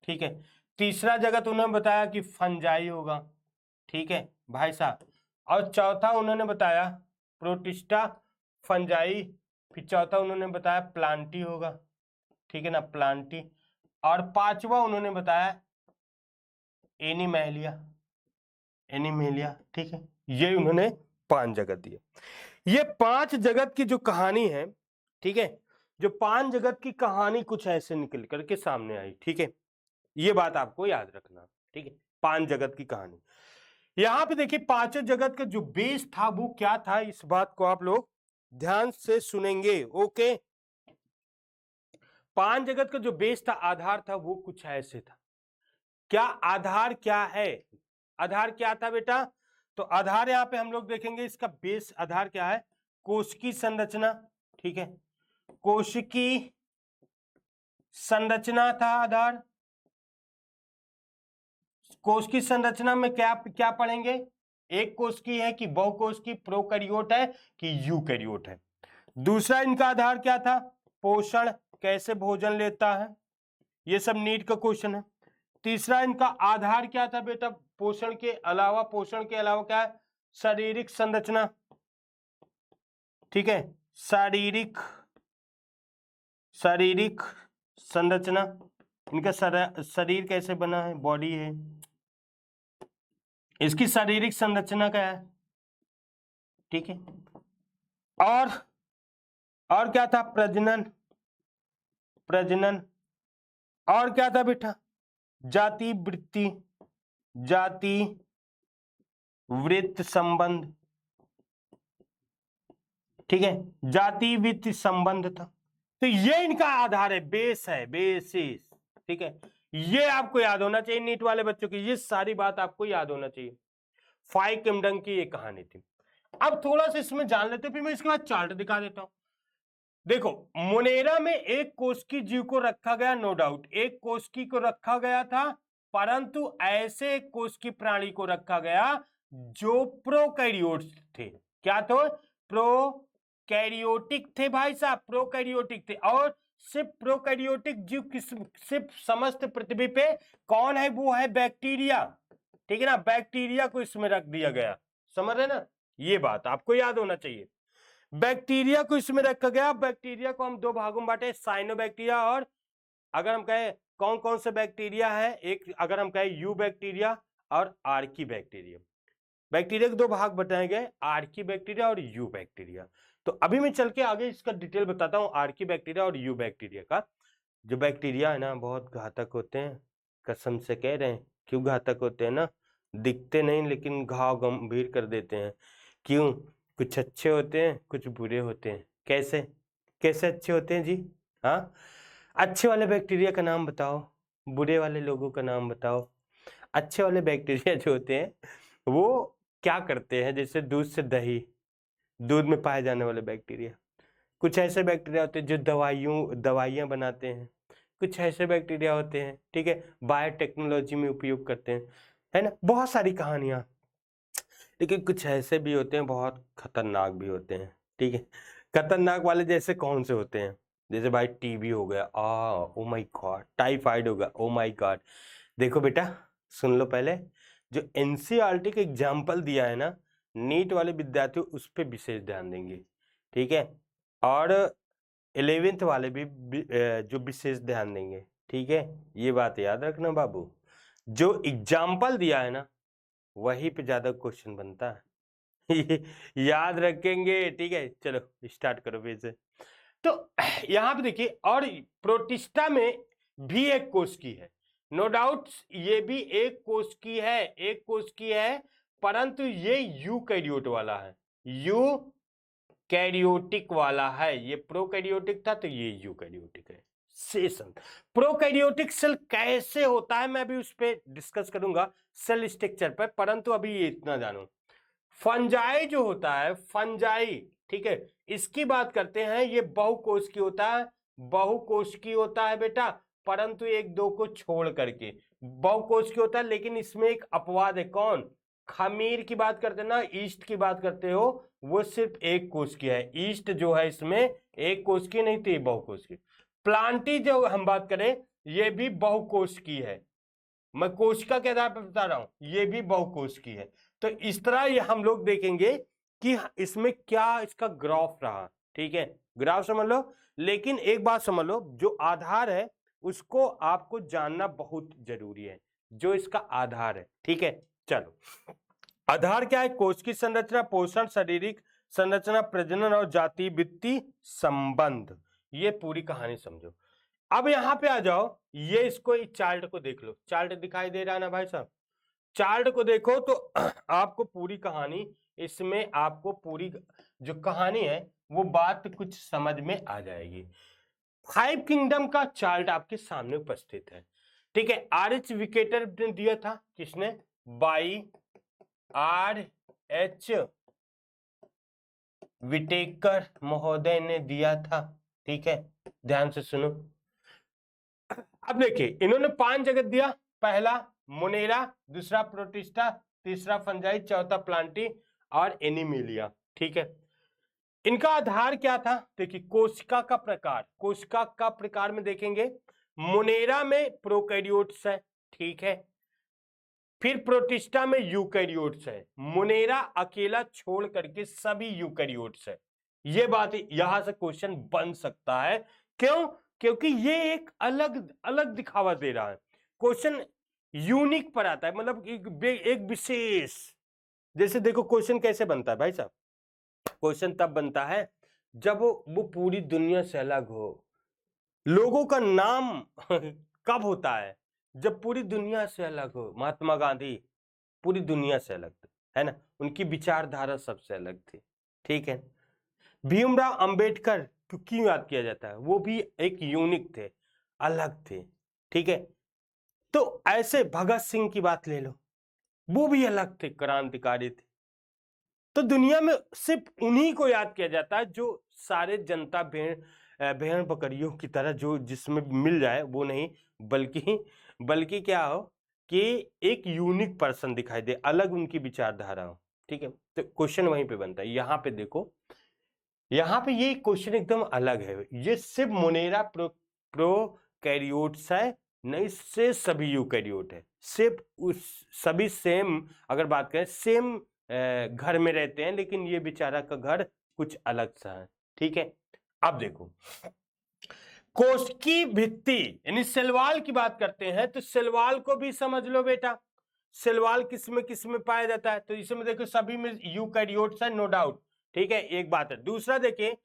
ठीक है। तीसरा जगत उन्होंने बताया कि फंजाई होगा, ठीक है भाई साहब। और चौथा उन्होंने बताया प्रोटिस्टा, फंजाई, फिर चौथा उन्होंने बताया प्लांटी होगा, ठीक है ना, प्लांटी। और पांचवा उन्होंने बताया एनिमेलिया, एनिमेलिया, ठीक है। ये उन्होंने 5 जगत दिए। ये 5 जगत की जो कहानी है, ठीक है, जो 5 जगत की कहानी कुछ ऐसे निकल करके सामने आई, ठीक है। ये बात आपको याद रखना, ठीक है, 5 जगत की कहानी। यहां पे देखिए पांचों जगत का जो बेस था वो क्या था, इस बात को आप लोग ध्यान से सुनेंगे, ओके। 5 जगत का जो बेस था, आधार था, वो कुछ ऐसे था। क्या आधार क्या है? आधार क्या था बेटा? तो आधार यहां पे हम लोग देखेंगे, इसका बेस आधार क्या है? कोशिकी संरचना, ठीक है, कोशिकी संरचना था आधार। कोशिकी संरचना में क्या क्या पढ़ेंगे? एक कोशिकी है कि बहुकोशिकी, प्रोकैरियोट है कि यूकैरियोट है। दूसरा इनका आधार क्या था? पोषण, कैसे भोजन लेता है, ये सब नीट का क्वेश्चन है। तीसरा इनका आधार क्या था बेटा? पोषण के अलावा क्या है? शारीरिक संरचना, ठीक है, शारीरिक संरचना, इनका शरीर कैसे बना है, बॉडी है, इसकी शारीरिक संरचना क्या है, ठीक है। और क्या था? प्रजनन। और क्या था बेटा? जाति वृत्त संबंध, ठीक है, जाति वृत्त संबंध था। तो ये इनका आधार है, बेस है, बेसिस, ठीक है। ये आपको याद होना चाहिए नीट वाले बच्चों की, ये सारी बात आपको याद होना चाहिए। 5 किंगडम की ये कहानी थी। अब थोड़ा सा इसमें जान लेते, फिर मैं इसके बाद चार्ट दिखा देता हूं। देखो, मोनेरा में एक कोशिकी जीव को रखा गया, नो डाउट एक कोशिकी को रखा गया था, परंतु ऐसे एक कोशिकी प्राणी को रखा गया जो प्रोकैरियोट्स थे। क्या तो? प्रोकैरियोटिक थे भाई साहब, प्रोकैरियोटिक थे। और सिर्फ प्रोकैरियोटिक जीव सिर्फ समस्त पृथ्वी पे कौन है? वो है बैक्टीरिया, ठीक है ना, बैक्टीरिया को इसमें रख दिया गया, समझ रहे ना, ये बात आपको याद होना चाहिए। बैक्टीरिया को इसमें रखा गया। बैक्टीरिया को हम 2 भागों में बांटे, साइनोबैक्टीरिया और अगर हम कहें कौन कौन से बैक्टीरिया है, एक अगर हम कहें यू बैक्टीरिया और आर्की बैक्टीरिया। बैक्टीरिया के 2 भाग बताए गए, आर्की बैक्टीरिया और यू बैक्टीरिया। तो अभी मैं चल के आगे इसका डिटेल बताता हूं, आर्की बैक्टीरिया और यू बैक्टीरिया का। जो बैक्टीरिया है ना, बहुत घातक होते हैं, कसम से कह रहे हैं। क्यों घातक होते हैं ना? दिखते नहीं लेकिन घाव गंभीर कर देते हैं। क्यों? कुछ अच्छे होते हैं, कुछ बुरे होते हैं। कैसे कैसे अच्छे होते हैं जी? हाँ, अच्छे वाले बैक्टीरिया का नाम बताओ, बुरे वाले लोगों का नाम बताओ। अच्छे वाले बैक्टीरिया जो होते हैं वो क्या करते हैं? जैसे दूध से दही, दूध में पाए जाने वाले बैक्टीरिया। कुछ ऐसे बैक्टीरिया होते हैं जो दवाइयाँ बनाते हैं। कुछ ऐसे बैक्टीरिया होते हैं, ठीक है, बायोटेक्नोलॉजी में उपयोग करते हैं, है ना, बहुत सारी कहानियाँ। लेकिन कुछ ऐसे भी होते हैं बहुत खतरनाक भी होते हैं, ठीक है। खतरनाक वाले जैसे कौन से होते हैं? जैसे भाई टीबी हो गया, ओ माय गॉड, टाइफाइड हो गया, ओ माय गॉड। देखो बेटा, सुन लो पहले, जो एनसीईआरटी का एग्जाम्पल दिया है ना, नीट वाले विद्यार्थी उस पर विशेष ध्यान देंगे, ठीक है। और 11th वाले भी जो विशेष ध्यान देंगे, ठीक है। ये बात याद रखना बाबू, जो एग्जाम्पल दिया है ना वहीं पे ज्यादा क्वेश्चन बनता है। याद रखेंगे, ठीक है। चलो स्टार्ट करो फिर से। तो यहाँ पे देखिए, और प्रोटिस्टा में भी एक कोशिकी है, नो डाउट ये भी एक कोशिकी है, परंतु ये यूकैरियोट वाला है, यूकैरियोटिक वाला है। ये प्रोकैरियोटिक था तो ये यूकैरियोटिक है। सेशन प्रोकैरियोटिक सेल कैसे होता है मैं भी उस पर डिस्कस करूंगा सेल स्ट्रक्चर पर, परंतु अभी ये इतना जानो। फंजाई जो होता है, फंजाई, ठीक है, इसकी बात करते हैं। ये बहुकोशिकीय होता है बेटा, परंतु 1-2 को छोड़ करके बहुकोशिकीय होता है। लेकिन इसमें एक अपवाद है, कौन? खमीर की बात करते हैं ना, ईस्ट की बात करते हो, वो सिर्फ एक कोशिकीय है। ईस्ट जो है इसमें एक कोशिकीय नहीं थी, बहुकोशिकीय। प्लांटी जो हम बात करें ये भी बहुकोशिकी है, मैं कोशिका के आधार पर बता रहा हूं, ये भी बहुकोशिकी है। तो इस तरह ये हम लोग देखेंगे कि इसमें क्या इसका ग्राफ रहा, ठीक है, ग्राफ समझ लो। लेकिन एक बात समझ लो, जो आधार है उसको आपको जानना बहुत जरूरी है, जो इसका आधार है, ठीक है। चलो, आधार क्या है? कोशिकीय संरचना, पोषण, शारीरिक संरचना, प्रजनन और जाति वित्तीय संबंध, ये पूरी कहानी समझो। अब यहां पे आ जाओ, ये इसको इस चार्ट को देख लो, चार्ट दिखाई दे रहा है ना भाई साहब, चार्ट को देखो तो आपको पूरी कहानी, इसमें आपको पूरी जो कहानी है वो बात कुछ समझ में आ जाएगी। 5 किंगडम का चार्ट आपके सामने उपस्थित है, ठीक है। RH विकेटर दिया था, किसने? बाई RH विटेकर महोदय ने दिया था, ठीक है, ध्यान से सुनो। अब देखिए, इन्होंने 5 जगत दिया, पहला मोनेरा, दूसरा प्रोटिस्टा, तीसरा फंजाई, चौथा प्लांटी और एनिमिलिया, ठीक है। इनका आधार क्या था? देखिए, कोशिका का प्रकार, कोशिका का प्रकार में देखेंगे, मोनेरा में प्रोकैरियोट्स है, ठीक है, फिर प्रोटिस्टा में यूकैरियोट्स है, मोनेरा अकेला छोड़ करके सभी यूकैरियोट्स है। ये बात यहां से क्वेश्चन बन सकता है, क्यों? क्योंकि ये एक अलग अलग दिखावा दे रहा है, क्वेश्चन यूनिक पर आता है, मतलब एक विशेष। जैसे देखो क्वेश्चन कैसे बनता है भाई साहब, क्वेश्चन तब बनता है जब वो पूरी दुनिया से अलग हो। लोगों का नाम कब होता है? जब पूरी दुनिया से अलग हो। महात्मा गांधी पूरी दुनिया से अलग थे, है ना, उनकी विचारधारा सबसे अलग थी, ठीक है। भीमराव अंबेडकर क्यों याद किया जाता है? वो भी एक यूनिक थे, अलग थे, ठीक है। तो ऐसे भगत सिंह की बात ले लो, वो भी अलग थे, क्रांतिकारी थे। तो दुनिया में सिर्फ उन्हीं को याद किया जाता है जो सारे जनता भेड़ बकरियों की तरह जो जिसमें मिल जाए वो नहीं, बल्कि क्या हो कि एक यूनिक पर्सन दिखाई दे, अलग उनकी विचारधारा हो, ठीक है। तो क्वेश्चन वहीं पे बनता है। यहाँ पे देखो, यहाँ पे ये क्वेश्चन एकदम अलग है, ये सिर्फ मोनेरा प्रोकैरियोट्स है, नहीं से सभी यूकैरियोट है, सिर्फ उस सभी सेम, अगर बात करें सेम घर में रहते हैं, लेकिन ये बेचारा का घर कुछ अलग सा है, ठीक है। अब देखो, कोशिकीय भित्ति यानी सेलवाल की बात करते हैं, तो सेलवाल को भी समझ लो बेटा, सेलवाल किस में पाया जाता है? तो इसमें देखो सभी में यूकैरियोट्स है, नो डाउट, ठीक है, एक बात है। दूसरा देखिए,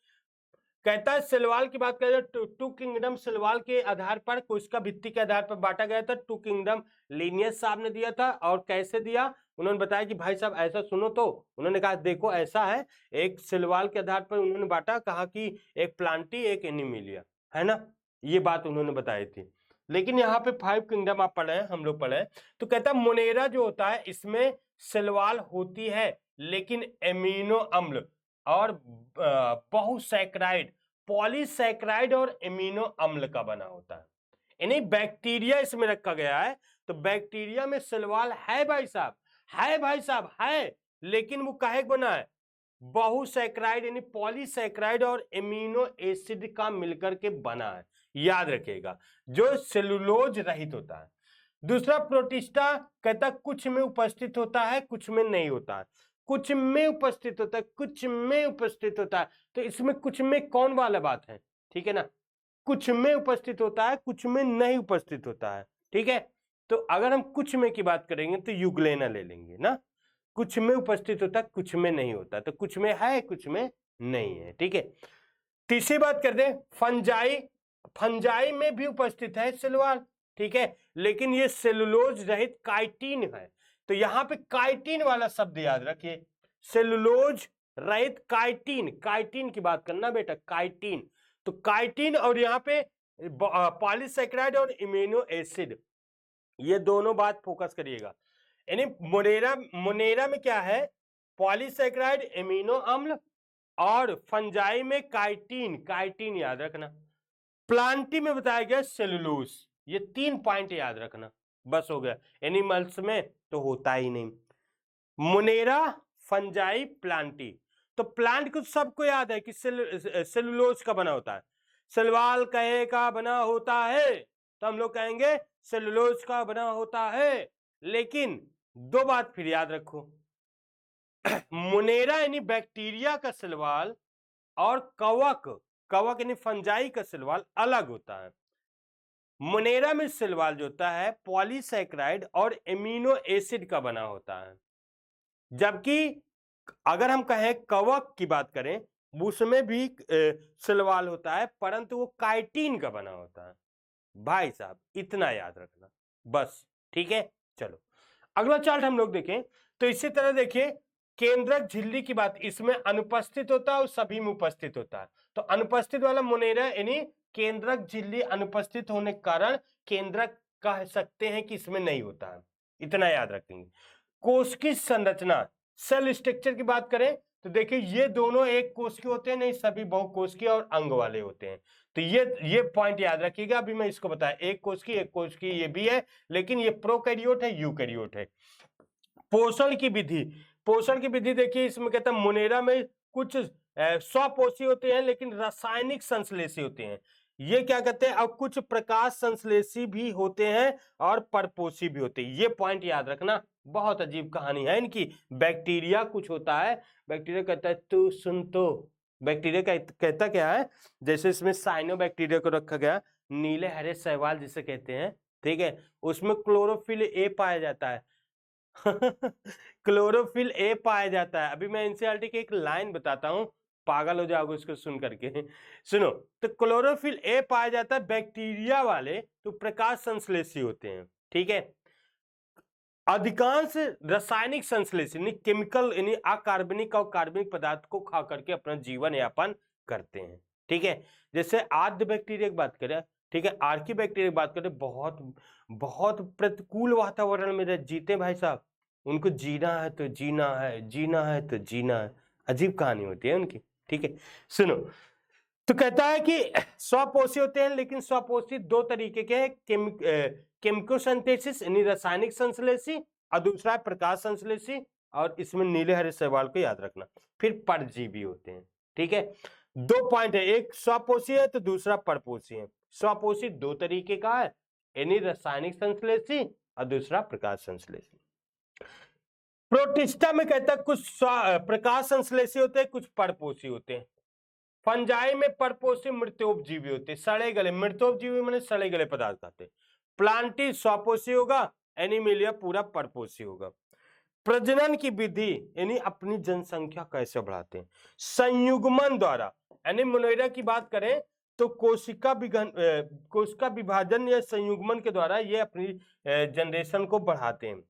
कहता है सेलवाल की बात करें तो टू किंगडम सेलवाल के आधार पर, कोशिका भित्ति के आधार पर बांटा गया था। टू किंगडम लीनियस साहब ने दिया था, और कैसे दिया उन्होंने बताया कि भाई साहब ऐसा सुनो, तो उन्होंने कहा देखो ऐसा है, एक सेलवाल के आधार पर उन्होंने बांटा, कहा कि एक प्लांटी एक एनिमिलिया, है ना, ये बात उन्होंने बताई थी। लेकिन यहाँ पे 5 किंगडम आप पढ़े हैं, हम लोग पढ़े हैं, तो कहता है मोनेरा जो होता है इसमें सेलवाल होती है, लेकिन एमिनो अम्ल और बहुसैकराइड, पॉलीसैकराइड और एमिनो अम्ल का बना होता है, यानी बैक्टीरिया इसमें रखा गया है। तो बैक्टीरिया में सेलवाल है भाई साहब, है भाई साहब, है, लेकिन वो काहे बना है? बहुसैकराइड यानी पॉलीसैकराइड और एमिनो एसिड का मिलकर के बना है, याद रखिएगा, जो सेलुलोज रहित होता है। दूसरा प्रोटिस्टा, कहता कुछ में उपस्थित होता है, कुछ में नहीं होता है, कुछ में उपस्थित होता है, कुछ में उपस्थित होता है। तो इसमें कुछ में कौन वाला बात है, ठीक है ना, कुछ में उपस्थित होता है, कुछ में नहीं उपस्थित होता है, ठीक है। तो अगर हम कुछ में की बात करेंगे तो यूग्लेना ले लेंगे ना, कुछ में उपस्थित होता है, कुछ में नहीं होता, तो कुछ में है, कुछ में नहीं है, ठीक है। तीसरी बात करते हैं फंजाई, फंजाई में भी उपस्थित है सेलुलोज, ठीक है, लेकिन ये सेलुलोज रहित काइटिन है। तो यहां पे काइटिन वाला शब्द याद रखिए, सेलुलोज रहित काइटिन, काइटिन की बात करना बेटा, काइटिन। तो काइटिन और यहाँ पे पॉलीसैकराइड और इम्यूनो एसिड, ये दोनों बात फोकस करिएगा। यानी मोनेरा में क्या है? पॉलीसैकराइड, एमिनो अम्ल, और फंजाई में काइटिन, काइटिन याद रखना। प्लांटी में बताया गया सेलुलोज, ये 3 पॉइंट याद रखना, बस हो गया। एनिमल्स में तो होता ही नहीं, मोनेरा, फंजाई, प्लांटी। तो प्लांट को सबको याद है कि सेलुलोज का बना होता है, सलवाल कहे का बना होता है, तो हम लोग कहेंगे सेलुलोज का बना होता है। लेकिन दो बात फिर याद रखो, मुनेरा यानी बैक्टीरिया का सलवाल और कवक यानी फंजाई का सलवाल अलग होता है। मुनेरा में सलवाल जो होता है पॉलीसैकेराइड और एमिनो एसिड का बना होता है, जबकि अगर हम कहें कवक की बात करें उसमें भी सलवाल होता है, परंतु वो काइटिन का बना होता है। भाई साहब इतना याद रखना बस, ठीक है। चलो अगला चार्ट हम लोग देखें तो इसी तरह देखिए, केंद्रक झिल्ली की बात इसमें अनुपस्थित होता है और सभी में उपस्थित होता है। तो अनुपस्थित वाला मुनेरा यानी केंद्रक झिल्ली अनुपस्थित होने के कारण केंद्रक कह सकते हैं कि इसमें नहीं होता है, इतना याद रखेंगे। कोश की संरचना सेल स्ट्रक्चर की बात करें तो देखिए ये दोनों एक कोश के होते हैं, नहीं सभी बहुकोश और अंग वाले होते हैं। तो ये पॉइंट याद रखिएगा। अभी मैं इसको बताया, एक कोश की ये भी है, लेकिन ये प्रोकैरियोट है यूकैरियोट है। पोषण की विधि देखिए, इसमें कहता है मुनेरा में कुछ स्वपोषी होते हैं लेकिन रासायनिक संश्लेषी होते हैं, ये क्या कहते हैं, अब कुछ प्रकाश संश्लेषी भी होते हैं और परपोषी भी होते हैं। ये पॉइंट याद रखना, बहुत अजीब कहानी है इनकी। बैक्टीरिया कुछ होता है, बैक्टीरिया कहता है तू सुन, तो बैक्टीरिया कहता क्या है, जैसे इसमें साइनोबैक्टीरिया को रखा गया, नीले हरे शैवाल जिसे कहते हैं, ठीक है, उसमें क्लोरोफिल ए पाया जाता है। क्लोरोफिल ए पाया जाता है। अभी मैं एनसीईआरटी की एक लाइन बताता हूं, पागल हो जाओगे उसको सुन करके। सुनो, तो क्लोरोफिल ए पाया जाता है, बैक्टीरिया वाले तो प्रकाश संश्लेषी होते हैं, ठीक है। अधिकांश रासायनिक संश्लेषी यानी केमिकल यानी अकार्बनिक और कार्बनिक पदार्थ को खा करके अपना जीवन यापन करते हैं, ठीक है। जैसे आद्य बैक्टीरिया की बात करें, ठीक है, आर्की बैक्टीरिया की बात करें, बहुत बहुत प्रतिकूल वातावरण में जीते भाई साहब, उनको जीना है तो जीना है, जीना है तो जीना है। अजीब कहानी होती है उनकी, ठीक है। सुनो, तो कहता है कि स्वपोषी होते हैं, लेकिन स्वपोषी दो तरीके के हैं, केमिकोसिंथेसिस यानी रासायनिक संश्लेषी और दूसरा है प्रकाश संश्लेषी, और इसमें नीले हरे शैवाल को याद रखना। फिर परजीवी होते हैं, ठीक है। दो पॉइंट है, एक स्वपोषी है तो दूसरा परपोषी है। स्वपोषी दो तरीके का है, यानी रासायनिक संश्लेषी और दूसरा प्रकाश संश्लेषी। प्रोटिस्टा में कहता है कुछ प्रकाश संश्लेषी होते हैं, कुछ परपोषी होते हैं। फंजाई में परपोषी मृतोपजीवी होते हैं, सड़े गले, मृतोपजीवी माने सड़े गले पदार्थ खाते हैं। प्लांटी स्वपोषी होगा, एनिमिलिया पूरा परपोषी होगा। प्रजनन की विधि यानी अपनी जनसंख्या कैसे बढ़ाते हैं, संयुग्मन द्वारा, यानी मुनेरा की बात करें तो कोशिका विभाजन या संयुग्मन के द्वारा ये अपनी जनरेशन को बढ़ाते हैं।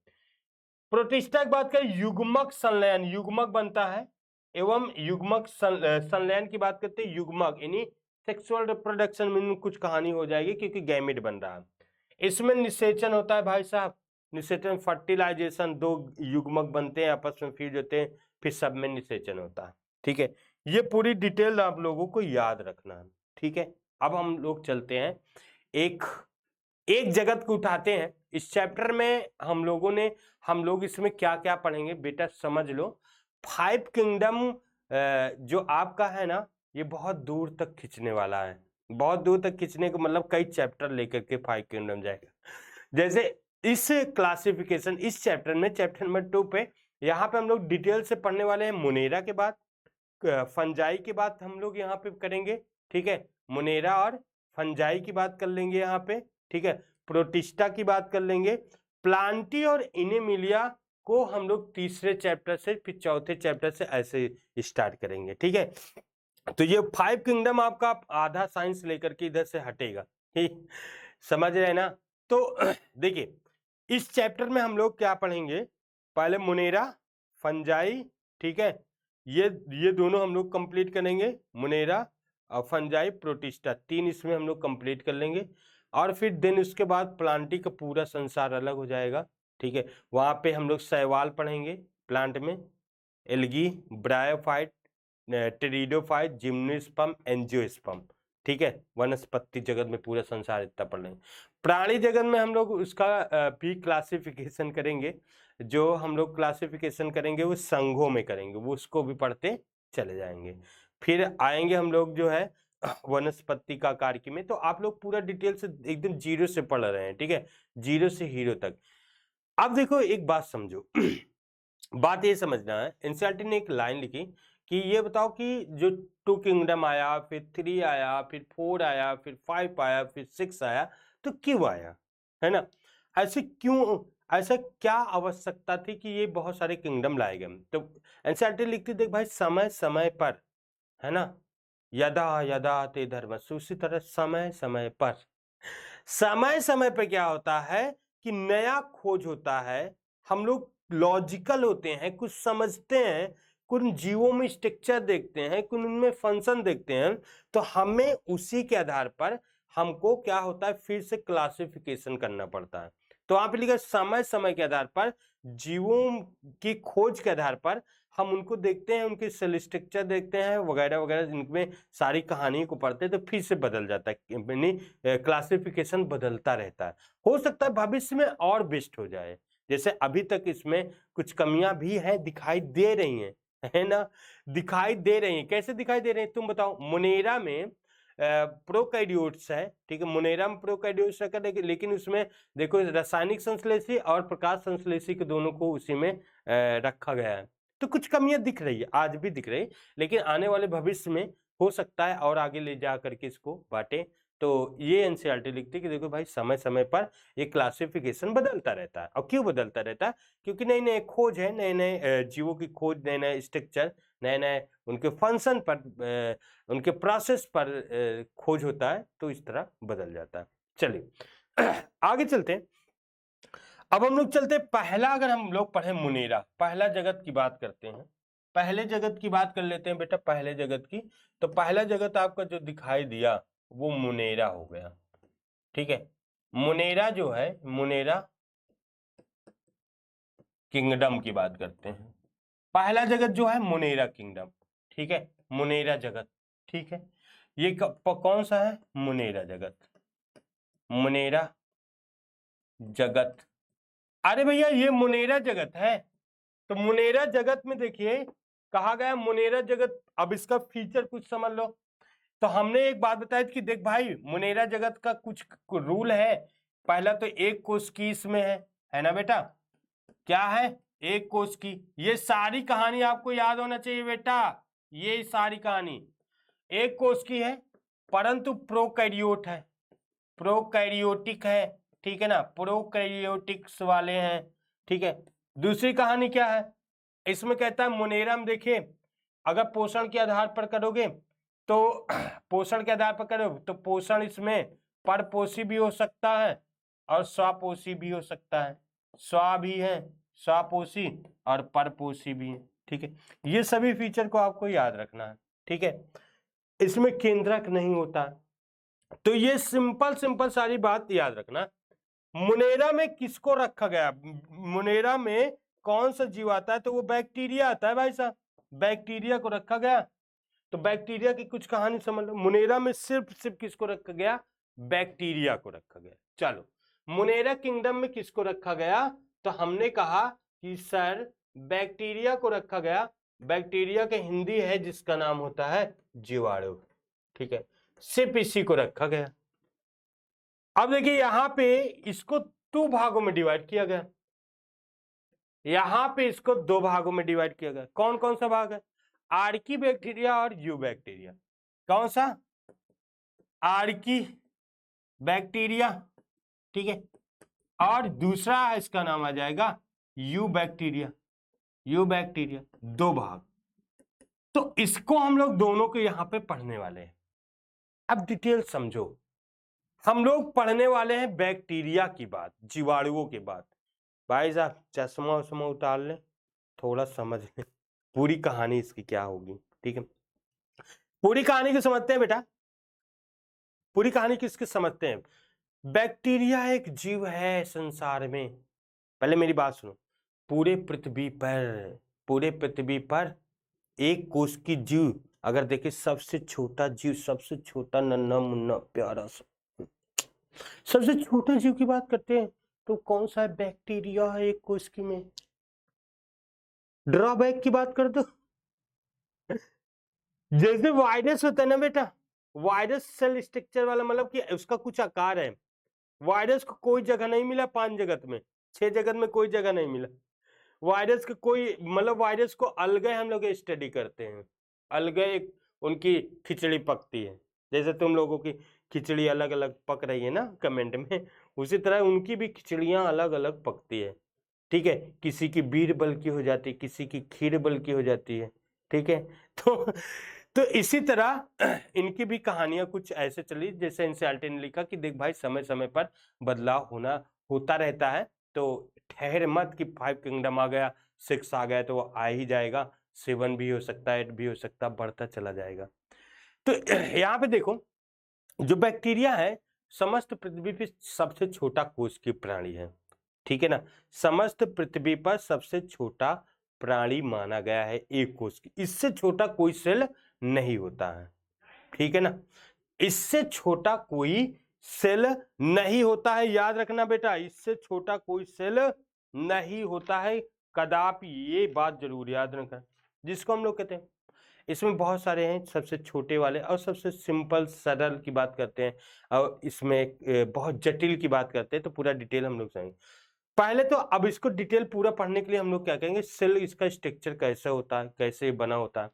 प्रोटिस्टा की बात करें युग्मक संलयन, युग्मक बनता है एवं युग्मक संलयन की बात करते हैं, युग्मक यानी सेक्सुअल रिप्रोडक्शन में कुछ कहानी हो जाएगी क्योंकि गैमेट बन रहा है। इसमें निषेचन होता है भाई साहब, निषेचन फर्टिलाइजेशन, दो युग्मक बनते हैं आपस में फिर होते हैं, फिर सब में निषेचन होता है, ठीक है। ये पूरी डिटेल आप लोगों को याद रखना है, ठीक है। अब हम लोग चलते हैं एक जगत को उठाते हैं। इस चैप्टर में हम लोग इसमें क्या क्या पढ़ेंगे बेटा समझ लो। 5 किंगडम जो आपका है ना, ये बहुत दूर तक खींचने वाला है, बहुत दूर तक खींचने को मतलब कई चैप्टर लेकर के 5 किंगडम जाएगा। जैसे इस क्लासिफिकेशन, इस चैप्टर में चैप्टर नंबर 2 पे यहाँ पे हम लोग डिटेल से पढ़ने वाले हैं। मुनेरा के बाद फंजाई की बात हम लोग यहाँ पे करेंगे, ठीक है। मुनेरा और फंजाई की बात कर लेंगे यहाँ पे, ठीक है। प्रोटिस्टा की बात कर लेंगे। प्लांटी और इनेमिलिया को हम लोग तीसरे चैप्टर से फिर चौथे चैप्टर से ऐसे स्टार्ट करेंगे, ठीक है। तो ये 5 किंगडम आपका आधा साइंस लेकर के इधर से हटेगा, ठीक, समझ रहे ना। तो देखिए इस चैप्टर में हम लोग क्या पढ़ेंगे, पहले मुनेरा फंजाई, ठीक है, ये दोनों हम लोग कंप्लीट करेंगे, मुनेरा और फंजाई प्रोटिस्टा, 3 इसमें हम लोग कंप्लीट कर लेंगे। और फिर दिन उसके बाद प्लांटी का पूरा संसार अलग हो जाएगा, ठीक है। वहां पे हम लोग शैवाल पढ़ेंगे, प्लांट में algae, bryophyte, pteridophyte, gymnosperm, angiosperm, ठीक है। वनस्पति जगत में पूरा संसार इतना पढ़ लेंगे। प्राणी जगत में हम लोग उसका भी क्लासिफिकेशन करेंगे, जो हम लोग क्लासिफिकेशन करेंगे वो संघों में करेंगे, वो उसको भी पढ़ते चले जाएंगे। फिर आएंगे हम लोग जो है वनस्पति का कार्य में, तो आप लोग पूरा डिटेल से एकदम जीरो से पढ़ रहे हैं, ठीक है, जीरो से हीरो तक। अब देखो एक बात समझो बात ये समझना है, एनसीईआरटी ने एक लाइन लिखी कि ये बताओ कि जो 2 किंगडम आया, फिर 3 आया, फिर 4 आया, फिर 5 आया, फिर 6 आया, तो क्यों आया, है ना? ऐसे क्यों, ऐसा क्या आवश्यकता थी कि ये बहुत सारे किंगडम लाए गए? तो एनसीईआरटी लिखती देख भाई, समय समय पर, है ना, यदा यदा ते धर्मस्य, उसी तरह समय समय पर, समय समय पे क्या होता है कि नया खोज होता है, हम लोग लॉजिकल होते हैं, कुछ समझते हैं, कुछ जीवों में स्ट्रक्चर देखते हैं, कुछ उनमें फंक्शन देखते हैं, तो हमें उसी के आधार पर हमको क्या होता है, फिर से क्लासिफिकेशन करना पड़ता है। तो वहां पे लिखा समय समय के आधार पर, जीवों की खोज के आधार पर हम उनको देखते हैं, उनके सेल स्ट्रक्चर देखते हैं वगैरह वगैरह, इनमें सारी कहानी को पढ़ते हैं, तो फिर से बदल जाता है, क्लासिफिकेशन बदलता रहता है। हो सकता है भविष्य में और बेस्ट हो जाए, जैसे अभी तक इसमें कुछ कमियां भी हैं, दिखाई दे रही हैं, है ना, दिखाई दे रही हैं। कैसे दिखाई दे रही हैं तुम बताओ? मुनेरा में प्रोकैरियोट्स है, ठीक है, मुनेरा में प्रोकैरियोट्स है, लेकिन उसमें देखो रासायनिक संश्लेषी और प्रकाश संश्लेषी के दोनों को उसी में रखा गया है। तो कुछ कमियां दिख रही है, आज भी दिख रही है, लेकिन आने वाले भविष्य में हो सकता है और आगे ले जा करके इसको बांटे। तो ये एनसीईआरटी लिखती है कि देखो भाई, समय समय पर ये क्लासिफिकेशन बदलता रहता है। और क्यों बदलता रहता है? क्योंकि नए नए खोज है, नए नए जीवों की खोज, नए नए स्ट्रक्चर, नए नए उनके फंक्शन पर, उनके प्रोसेस पर खोज होता है, तो इस तरह बदल जाता है। चलिए आगे चलते हैं। अब हम लोग चलते हैं पहला, अगर हम लोग पढ़े मुनेरा, पहला जगत की बात करते हैं, पहले जगत की बात कर लेते हैं बेटा, पहले जगत की। तो पहला जगत आपका जो दिखाई दिया वो मुनेरा हो गया, ठीक है। मुनेरा जो है, मुनेरा किंगडम की बात करते हैं, पहला जगत जो है मुनेरा किंगडम, ठीक है, मुनेरा जगत, ठीक है। ये कौन सा है? मुनेरा जगत, मुनेरा जगत। अरे भैया ये मुनेरा जगत है, तो मुनेरा जगत में देखिए कहा गया मुनेरा जगत। अब इसका फीचर कुछ समझ लो। तो हमने एक बात बताई कि देख भाई, मुनेरा जगत का कुछ रूल है। पहला तो एक कोश की इसमें है ना बेटा? क्या है? एक कोश की। ये सारी कहानी आपको याद होना चाहिए बेटा, ये सारी कहानी एक कोश की है, परंतु प्रोकैरियोट है, प्रोकैरियोटिक है, ठीक है ना, प्रोकैरियोटिक्स वाले हैं, ठीक है। दूसरी कहानी क्या है? इसमें कहता है मुनेरा में देखिए, अगर पोषण के आधार पर करोगे तो पोषण के आधार पर करोगे तो पोषण इसमें परपोषी भी हो सकता है और स्वापोषी भी हो सकता है। स्वा भी है, स्वापोषी और परपोषी भी है, ठीक है। ये सभी फीचर को आपको याद रखना है, ठीक है। इसमें केंद्रक नहीं होता, तो ये सिंपल सिंपल सारी बात याद रखना। मुनेरा में किसको रखा गया? मुनेरा में कौन सा जीव आता है? तो वो बैक्टीरिया आता है भाई साहब, बैक्टीरिया को रखा गया। तो बैक्टीरिया की कुछ कहानी समझ लो। मुनेरा में सिर्फ किसको रखा गया? बैक्टीरिया को रखा गया। चलो, मुनेरा किंगडम में किसको रखा गया? तो हमने कहा कि सर बैक्टीरिया को रखा गया। बैक्टीरिया के हिंदी है जिसका नाम होता है जीवाणु, ठीक है, सिर्फ इसी को रखा गया। अब देखिए यहां पे इसको 2 भागों में डिवाइड किया गया, यहां पे इसको 2 भागों में डिवाइड किया गया। कौन कौन सा भाग है? आर्की बैक्टीरिया और यू बैक्टीरिया। कौन सा? आर्की बैक्टीरिया, ठीक है, और दूसरा इसका नाम आ जाएगा यू बैक्टीरिया, यू बैक्टीरिया, 2 भाग। तो इसको हम लोग दोनों को यहां पे पढ़ने वाले हैं। अब डिटेल समझो, हम लोग पढ़ने वाले हैं बैक्टीरिया की बात, जीवाणुओं की बात। भाई साहब चश्मा उश्मा उतार ले, थोड़ा समझ ले पूरी कहानी इसकी क्या होगी, ठीक है। पूरी कहानी को समझते हैं बेटा, पूरी कहानी किसकी समझते हैं। बैक्टीरिया एक जीव है संसार में, पहले मेरी बात सुनो। पूरे पृथ्वी पर एक कोश की जीव अगर देखे, सबसे छोटा जीव, सबसे छोटा नन्हा मुन्ना प्यारा सा सबसे छोटा जीव की बात करते हैं तो कौन सा है? बैक्टीरिया है एक कोश की में। ड्रॉबैक की बात कर दो, जैसे वायरस होता है ना बेटा, वायरस सेल स्ट्रक्चर वाला मतलब कि उसका कुछ आकार है। वायरस को कोई जगह नहीं मिला 5 जगत में, 6 जगत में कोई जगह नहीं मिला वायरस का कोई, मतलब वायरस को अलग हम लोग स्टडी करते हैं, अलग एक उनकी खिचड़ी पकती है। जैसे तुम लोगों की खिचड़ी अलग अलग पक रही है ना कमेंट में, उसी तरह उनकी भी खिचड़ियां अलग अलग पकती है। ठीक है, किसी की बीर बल्कि हो जाती है, किसी की खीर बल्कि हो जाती है। ठीक है, तो इसी तरह इनकी भी कहानियां कुछ ऐसे चली, जैसे एनसीईआरटी ने लिखा कि देख भाई समय समय पर बदलाव होता रहता है, तो ठहर मत कि 5 किंगडम आ गया, 6 आ गया तो वो आ ही जाएगा, 7 भी हो सकता है, 8 भी हो सकता है, बढ़ता चला जाएगा। तो यहाँ पे देखो, जो बैक्टीरिया है समस्त पृथ्वी पे सबसे छोटा कोश की प्राणी है। ठीक है ना, समस्त पृथ्वी पर सबसे छोटा प्राणी माना गया है एक कोश की, इससे छोटा कोई सेल नहीं होता है। ठीक है ना, इससे छोटा कोई सेल नहीं होता है, याद रखना बेटा, इससे छोटा कोई सेल नहीं होता है कदापि, ये बात जरूर याद रखना, जिसको हम लोग कहते हैं। इसमें बहुत सारे हैं, सबसे छोटे वाले और सबसे सिंपल सरल की बात करते हैं, और इसमें बहुत जटिल की बात करते हैं, तो पूरा डिटेल हम लोग जाएंगे। पहले तो अब इसको डिटेल पूरा पढ़ने के लिए हम लोग क्या कहेंगे, सेल इसका स्ट्रक्चर कैसे होता है, कैसे बना होता है,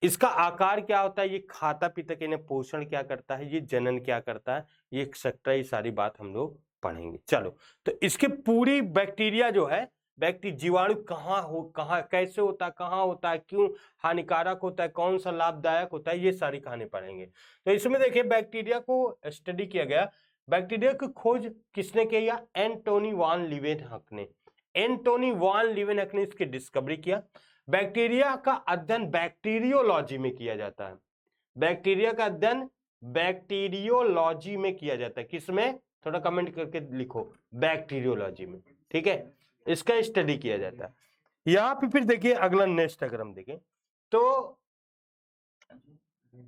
इसका आकार क्या होता है, ये खाता पीता के पोषण क्या करता है, ये जनन क्या करता है, ये एक्सेट्रा, ये सारी बात हम लोग पढ़ेंगे। चलो, तो इसके पूरी बैक्टीरिया जो है, जीवाणु कहाँ कैसे होता है, कहाँ होता है, क्यों हानिकारक होता है, कौन सा लाभदायक होता है, ये सारी कहानी पढ़ेंगे। तो इसमें देखिए बैक्टीरिया को स्टडी किया गया। बैक्टीरिया की खोज किसने किया, एंटोनी वान लीवेनहक ने। एंटोनी वान लीवेनहक ने इसकी डिस्कवरी किया। बैक्टीरिया का अध्ययन बैक्टीरियोलॉजी में किया जाता है। बैक्टीरिया का अध्ययन बैक्टीरियोलॉजी में किया जाता है। किसमें, थोड़ा कमेंट करके लिखो, बैक्टीरियोलॉजी में। ठीक है, इसका स्टडी किया जाता है। यहां पे फिर देखिए अगला नेक्स्ट, अगर हम देखें तो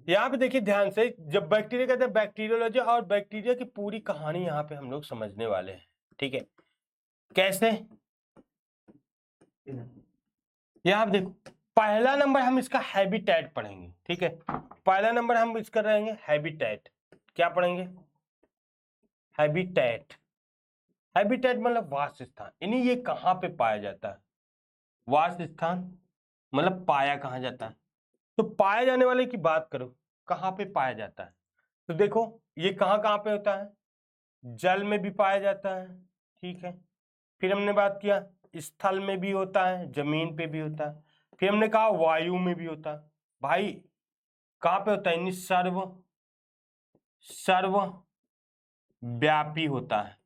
यहां पे देखिए ध्यान से, जब बैक्टीरिया कहते हैं बैक्टीरियोलॉजी, और बैक्टीरिया की पूरी कहानी यहां पे हम लोग समझने वाले हैं। ठीक है, कैसे, यहां पे देखो, पहला नंबर हम इसका हैबिटेट पढ़ेंगे। ठीक है, पहला नंबर हम इसका रहेंगे हैबिटेट। क्या पढ़ेंगे, हैबिटेट। हैबिटेट मतलब वास स्थान, यानी ये कहां पे पाया जाता है, वास स्थान मतलब पाया कहां जाता है। तो पाए जाने वाले की बात करो, कहां पे पाया जाता है, तो देखो ये कहां कहां पे होता है, जल में भी पाया जाता है। ठीक है, फिर हमने बात किया स्थल में भी होता है, जमीन पे भी होता है, फिर हमने कहा वायु में भी होता है। भाई कहां पे होता है, सर्व व्यापी होता है,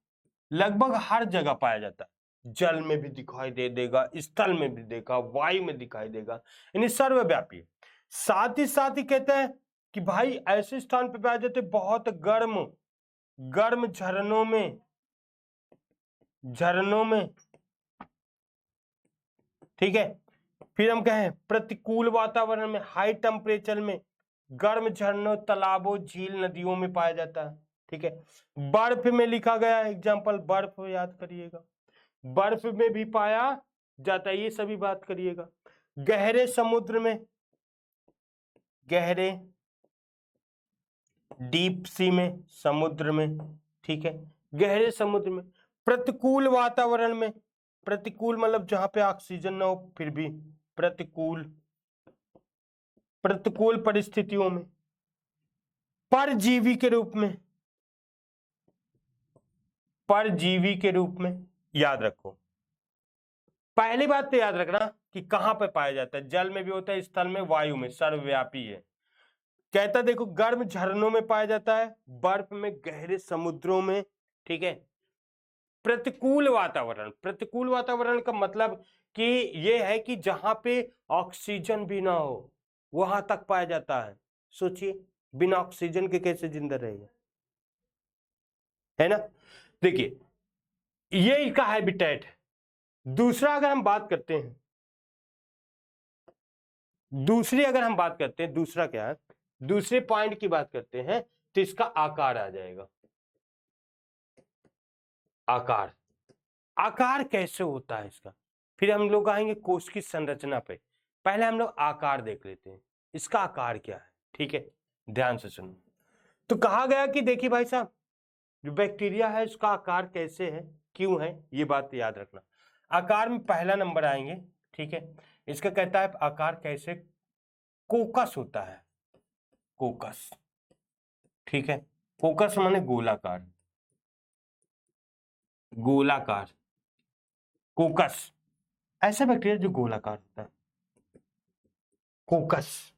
लगभग हर जगह पाया जाता है। जल में भी दिखाई दे देगा, स्थल में भी देखा, वायु में दिखाई देगा, यानी सर्वव्यापी। साथ ही कहते हैं कि भाई ऐसे स्थान पे पाए जाते बहुत गर्म गर्म झरनों में। ठीक है, फिर हम कहें प्रतिकूल वातावरण में, हाई टेम्परेचर में, गर्म झरनों, तालाबों, झील, नदियों में पाया जाता है। ठीक है, बर्फ में लिखा गया एग्जाम्पल, बर्फ याद करिएगा, बर्फ में भी पाया जाता है, ये सभी बात करिएगा। गहरे समुद्र में, गहरे डीप सी में, समुद्र में। ठीक है, गहरे समुद्र में। प्रतिकूल वातावरण में, प्रतिकूल मतलब जहां पे ऑक्सीजन ना हो, फिर भी प्रतिकूल परिस्थितियों में। परजीवी के रूप में, परजीवी के रूप में, याद रखो। पहली बात तो याद रखना कि कहां पे पाया जाता है, जल में भी होता है, स्थल में, वायु में, सर्वव्यापी है। कहता देखो गर्म झरनों में पाया जाता है, बर्फ में, गहरे समुद्रों में। ठीक है, प्रतिकूल वातावरण का मतलब कि यह है कि जहां पे ऑक्सीजन भी ना हो वहां तक पाया जाता है। सोचिए बिना ऑक्सीजन के कैसे जिंदा रहेगा, है ना। देखिए ये इसका हैबिटेट है। दूसरा अगर हम बात करते हैं, दूसरा क्या है, दूसरे पॉइंट की बात करते हैं, तो इसका आकार आ जाएगा। आकार कैसे होता है इसका, फिर हम लोग आएंगे कोश की संरचना पे। पहले हम लोग आकार देख लेते हैं, इसका आकार क्या है। ठीक है, ध्यान से सुनो, तो कहा गया कि देखिए भाई साहब, जो बैक्टीरिया है उसका आकार कैसे है, क्यों है, ये बात याद रखना। आकार में पहला नंबर आएंगे, ठीक है। इसका कहता है आकार कैसे, कोकस होता है, कोकस, ठीक है। कोकस माने गोलाकार, गोलाकार, कोकस, ऐसा बैक्टीरिया जो गोलाकार होता है, कोकस।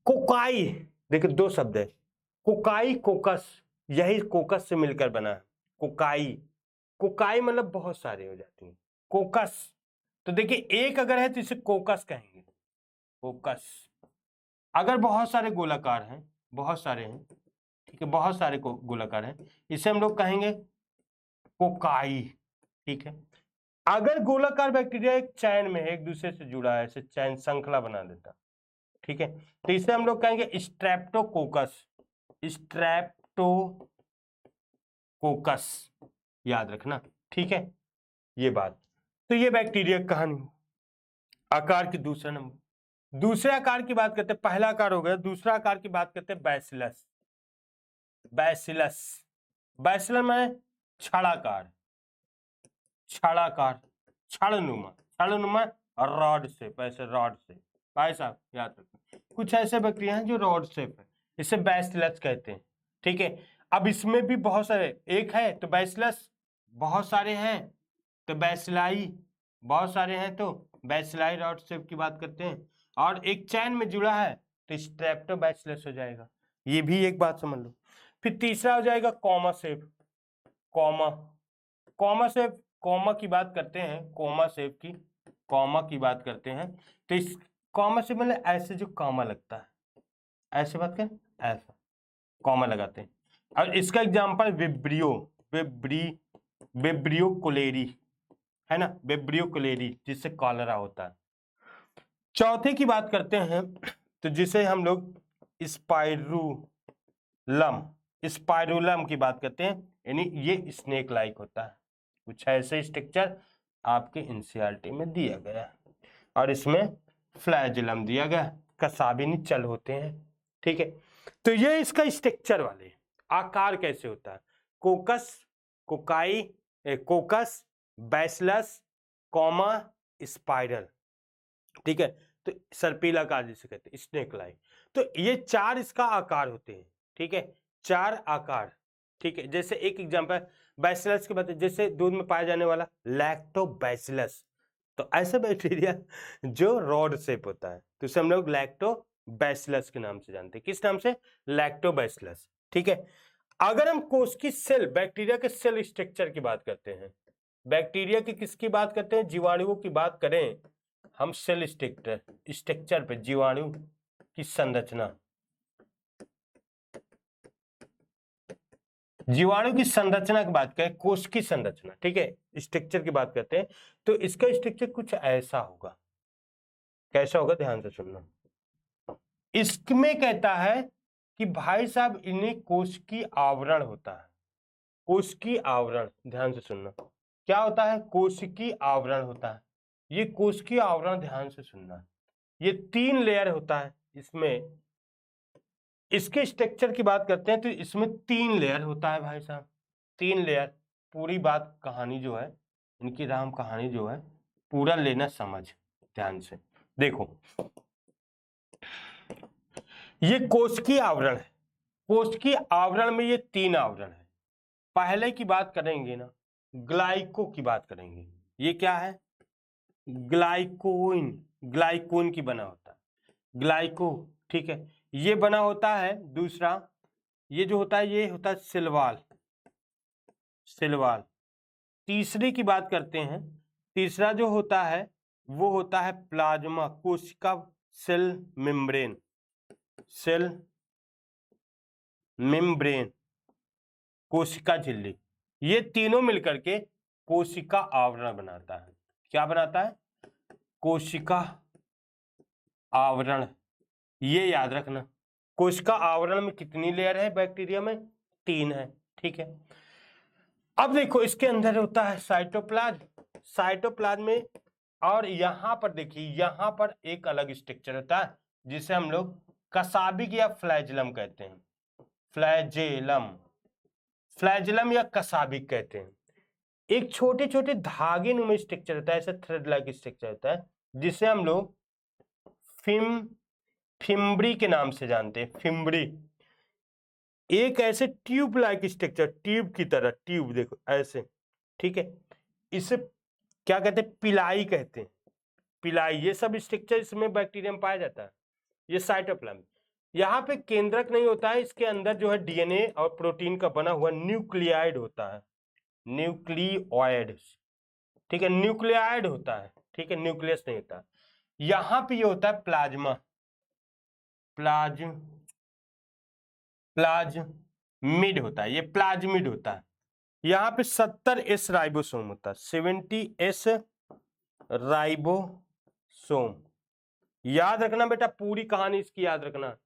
कोकाई, देखिए दो शब्द है, कोकाई, कोकस, यही कोकस से मिलकर बना है, कोकाई। कोकाई मतलब बहुत सारे हो जाती हैं, कोकस। तो देखिए एक अगर है तो इसे कोकस कहेंगे, कोकस। अगर बहुत सारे गोलाकार हैं, बहुत सारे हैं, ठीक है, बहुत सारे गोलाकार हैं, इसे हम लोग कहेंगे कोकाई, ठीक है। अगर गोलाकार बैक्टीरिया एक चैन में है, एक दूसरे से जुड़ा है, ऐसे चैन श्रृंखला बना देता, ठीक है, तो इसे हम लोग कहेंगे स्ट्रेप्टोकोकस, स्ट्रेप्टोकोकस, याद रखना, ठीक है, ये बात। तो ये बैक्टीरिया कहानी आकार की। दूसरा नंबर, दूसरे आकार की बात करते हैं, पहला आकार हो गया, दूसरा आकार की बात करते हैं बैसिलस। बैसिलस, बैसिलस में छड़ाकार, छड़ाकार, छड़नुमा, छड़नुमा रॉड शेप, ऐसे रॉड शेप, भाई साहब याद रखना। कुछ ऐसे बैक्टीरिया हैं जो रॉड शेप है, इसे बैसिलस कहते हैं, ठीक है। अब इसमें भी बहुत सारे, एक है तो बैसिलस, बहुत सारे हैं तो बैसिलाई, बहुत सारे हैं तो बैसिलाई रॉड शेप की बात करते हैं, और एक चैन में जुड़ा है तो स्ट्रेप्टोबैसिलस हो जाएगा, ये भी एक बात समझ लो। फिर तीसरा हो जाएगा comma shape, comma, comma shape, comma की बात करते हैं, कॉमा शेप की, कॉमा की बात करते हैं, तो इस कॉमा शेप मतलब ऐसे जो कॉमा लगता है, ऐसे बात करें, ऐसा कॉमा लगाते हैं। और इसका एग्जांपल विब्रियो, विब्रियो कोलेरी है ना, विब्रियो कोलेरी, जिससे कॉलरा होता है। चौथे की बात करते हैं तो जिसे हम लोग स्पाइरुलम, स्पाइरुलम की बात करते हैं, यानी ये स्नेक लाइक होता है, कुछ ऐसे स्ट्रक्चर आपके एनसीईआरटी में दिया गया है, और इसमें फ्लैजिलम दिया गया, कसाबी चल होते हैं, ठीक है। तो ये इसका स्ट्रक्चर वाले, आकार कैसे होता है, कोकस, कोकाई, कोकस, बैसिलस, कॉमा, स्पाइरल, ठीक है। तो सर्पिल आकार जिसे कहते हैं, स्नेक लाइक। तो ये चार इसका आकार होते हैं, ठीक है, चार आकार, ठीक है। जैसे एक एग्जांपल बैसिलस की बात है, जैसे दूध में पाया जाने वाला लैक्टोबैसिलस, तो ऐसा बैक्टीरिया जो रॉड शेप होता है तो उसे हम लोग लैक्टोबैसिलस के नाम से जानते हैं, किस नाम से, लैक्टोबैसिलस, ठीक है। अगर हम कोश की सेल, बैक्टीरिया के सेल स्ट्रक्चर की बात करते हैं, बैक्टीरिया की किसकी बात करते हैं, जीवाणुओं की बात करें हम, सेल स्ट्रक्चर, स्ट्रक्चर पे, जीवाणु की संरचना, जीवाणु की संरचना की बात करें, कोश की संरचना, ठीक है, स्ट्रक्चर की बात करते हैं, तो इसका स्ट्रक्चर कुछ ऐसा होगा, कैसा होगा, ध्यान से सुनना। इसमें कहता है कि भाई साहब इन्हें कोश की आवरण होता है, कोश की आवरण, ध्यान से सुनना, क्या होता है, कोश की आवरण होता है, ये कोश की आवरण, ध्यान से सुनना, ये 3 लेयर होता है इसमें। इसके स्ट्रक्चर की बात करते हैं तो इसमें 3 लेयर होता है भाई साहब, 3 लेयर। पूरी बात कहानी जो है, इनकी राम कहानी जो है, पूरा लेना समझ, ध्यान से देखो। ये कोश की आवरण है, कोश की आवरण में ये 3 आवरण है। पहले की बात करेंगे ना, ग्लाइको की बात करेंगे, ये क्या है, ग्लाइकोइन, ग्लाइकोइन की बना होता है, ग्लाइको, ठीक है, ये बना होता है। दूसरा ये जो होता है, ये होता है सिलवाल, सिलवाल। तीसरे की बात करते हैं, तीसरा जो होता है वो होता है प्लाज्मा, कोशिका सेल मेम्ब्रेन, सेल मेम्ब्रेन, कोशिका झिल्ली। ये तीनों मिलकर के कोशिका आवरण बनाता है, क्या बनाता है, कोशिका आवरण। ये याद रखना, कोशिका आवरण में कितनी लेयर है बैक्टीरिया में, 3 है, ठीक है। अब देखो इसके अंदर होता है साइटोप्लाज्म, साइटोप्लाज्म में, और यहां पर देखिए, यहां पर एक अलग स्ट्रक्चर होता है जिसे हम लोग कसाबिक या फ्लैजिलम कहते हैं, फ्लैजेलम, फ्लैजेलम या कसाबिक कहते हैं। एक छोटे छोटे धागे नुमा स्ट्रक्चर होता है, ऐसा थ्रेड लाइक स्ट्रक्चर होता है, जिसे हम लोग फिम्बरी के नाम से जानते हैं। फिम्बरी एक ऐसे ट्यूब लाइक स्ट्रक्चर, ट्यूब की तरह, ट्यूब देखो ऐसे, ठीक है, इसे क्या कहते हैं, पिलाई कहते हैं, पिलाई। ये सब स्ट्रक्चर इसमें बैक्टीरियम पाया जाता है। ये साइटोप्लाज्म, यहाँ पे केंद्रक नहीं होता है, इसके अंदर जो है डीएनए और प्रोटीन का बना हुआ न्यूक्लियाइड होता है, न्यूक्लियोइड, ठीक है, न्यूक्लियाइड होता है, ठीक है, न्यूक्लियस नहीं होता। यहाँ पे ये होता है प्लाज्मा, प्लाज्मिड होता है, ये प्लाज्मिड होता है। यहाँ पे 70S राइबोसोम होता है, 70S राइबोसोम। याद रखना बेटा, पूरी कहानी इसकी याद रखना,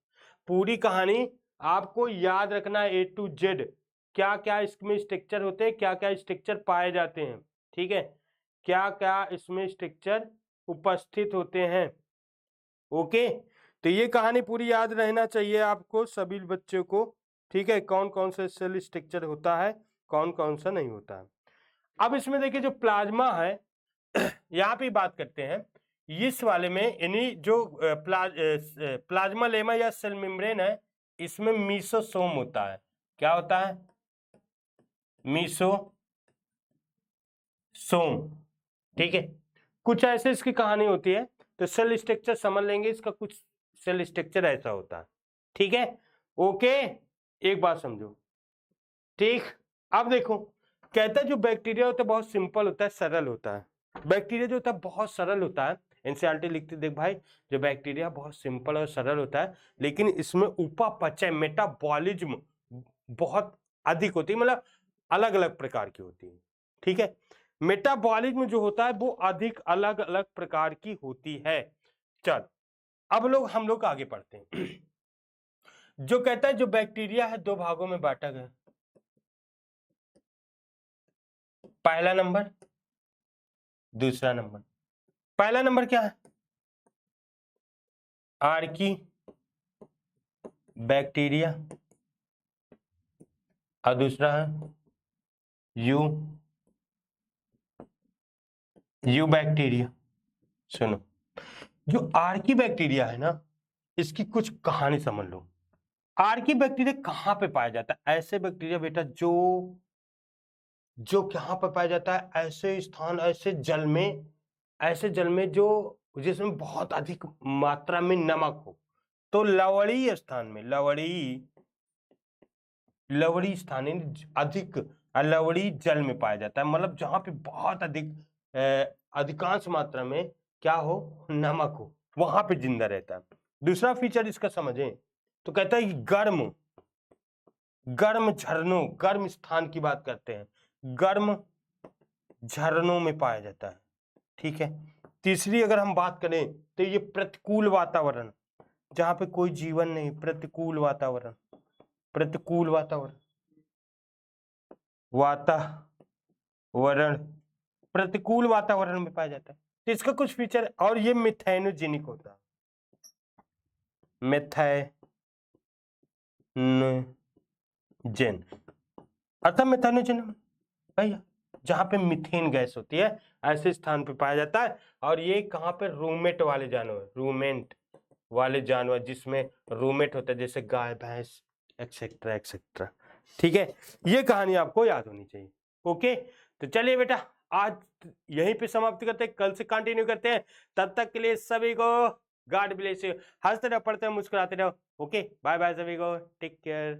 पूरी कहानी आपको याद रखना, A to Z क्या क्या इसमें स्ट्रक्चर होते हैं, क्या क्या स्ट्रक्चर पाए जाते हैं, ठीक है, क्या क्या इसमें स्ट्रक्चर उपस्थित होते हैं। ओके, तो ये कहानी पूरी याद रहना चाहिए आपको सभी बच्चों को, ठीक है, कौन कौन सा सेल स्ट्रक्चर होता है, कौन कौन सा नहीं होता है। अब इसमें देखिए जो प्लाज्मा है यहाँ पे बात करते हैं, इस वाले में यानी जो प्लाज्मा लेमा या सेल मेम्ब्रेन है, इसमें मीसोसोम होता है। क्या होता है, मीसोसोम, ठीक है, कुछ ऐसे इसकी कहानी होती है। तो सेल स्ट्रक्चर समझ लेंगे, इसका कुछ सेल स्ट्रक्चर ऐसा होता है, ठीक है, ओके, एक बात समझो, ठीक। अब देखो, कहता है जो बैक्टीरिया होता है बहुत सिंपल होता है, सरल होता है। बैक्टीरिया जो होता है बहुत सरल होता है, एनसीईआरटी लिखती देख भाई, जो बैक्टीरिया बहुत सिंपल और सरल होता है, लेकिन इसमें उपापचय मेटाबॉलिज्म बहुत अधिक होती है, मतलब अलग अलग प्रकार की होती है, ठीक है, मेटाबॉलिज्म जो होता है वो अधिक अलग अलग प्रकार की होती है। चल अब हम लोग आगे पढ़ते हैं। जो कहता है जो बैक्टीरिया है 2 भागों में बांटा गया, पहला नंबर, दूसरा नंबर। पहला नंबर क्या है, आर्की बैक्टीरिया, और दूसरा है यू बैक्टीरिया। सुनो, जो आर्की बैक्टीरिया है ना, इसकी कुछ कहानी समझ लो। आर्की बैक्टीरिया कहाँ पे पाया जाता है, ऐसे बैक्टीरिया बेटा जो कहाँ पर पाया जाता है, ऐसे स्थान, ऐसे जल में जो जिसमें बहुत अधिक मात्रा में नमक हो। तो लवणीय स्थान में, लवणी स्थान अधिक लवणी जल में पाया जाता है, मतलब जहां पे बहुत अधिक अधिकांश मात्रा में क्या हो, नमक हो, वहां पे जिंदा रहता है। दूसरा फीचर इसका समझें तो कहता है गर्म झरनों, गर्म स्थान की बात करते हैं, गर्म झरनों में पाया जाता है, ठीक है। तीसरी अगर हम बात करें तो ये प्रतिकूल वातावरण, जहां पे कोई जीवन नहीं, प्रतिकूल वातावरण, प्रतिकूल वातावरण में पाया जाता है। तो इसका कुछ फीचर, और ये मिथेनोजेनिक होता है, मिथेनोजेन, अर्थात मिथेनोजेन भैया जहां पे मीथेन गैस होती है, ऐसे स्थान पे पाया जाता है। और ये कहां पे, रूमेट वाले जानवर, जिसमें रूमेट होता है, जैसे गाय, भैंस, एक्सेट्रा एक्सेट्रा, ठीक है। ये कहानी आपको याद होनी चाहिए, ओके। तो चलिए बेटा, आज यहीं पे समाप्त करते हैं, कल से कंटिन्यू करते हैं। तब तक के लिए सभी को गॉड ब्लेस यू, हंसते रहो, पढ़ते रहो, मुस्कुराते रहो, ओके, बाय बाय सभी को, टेक केयर।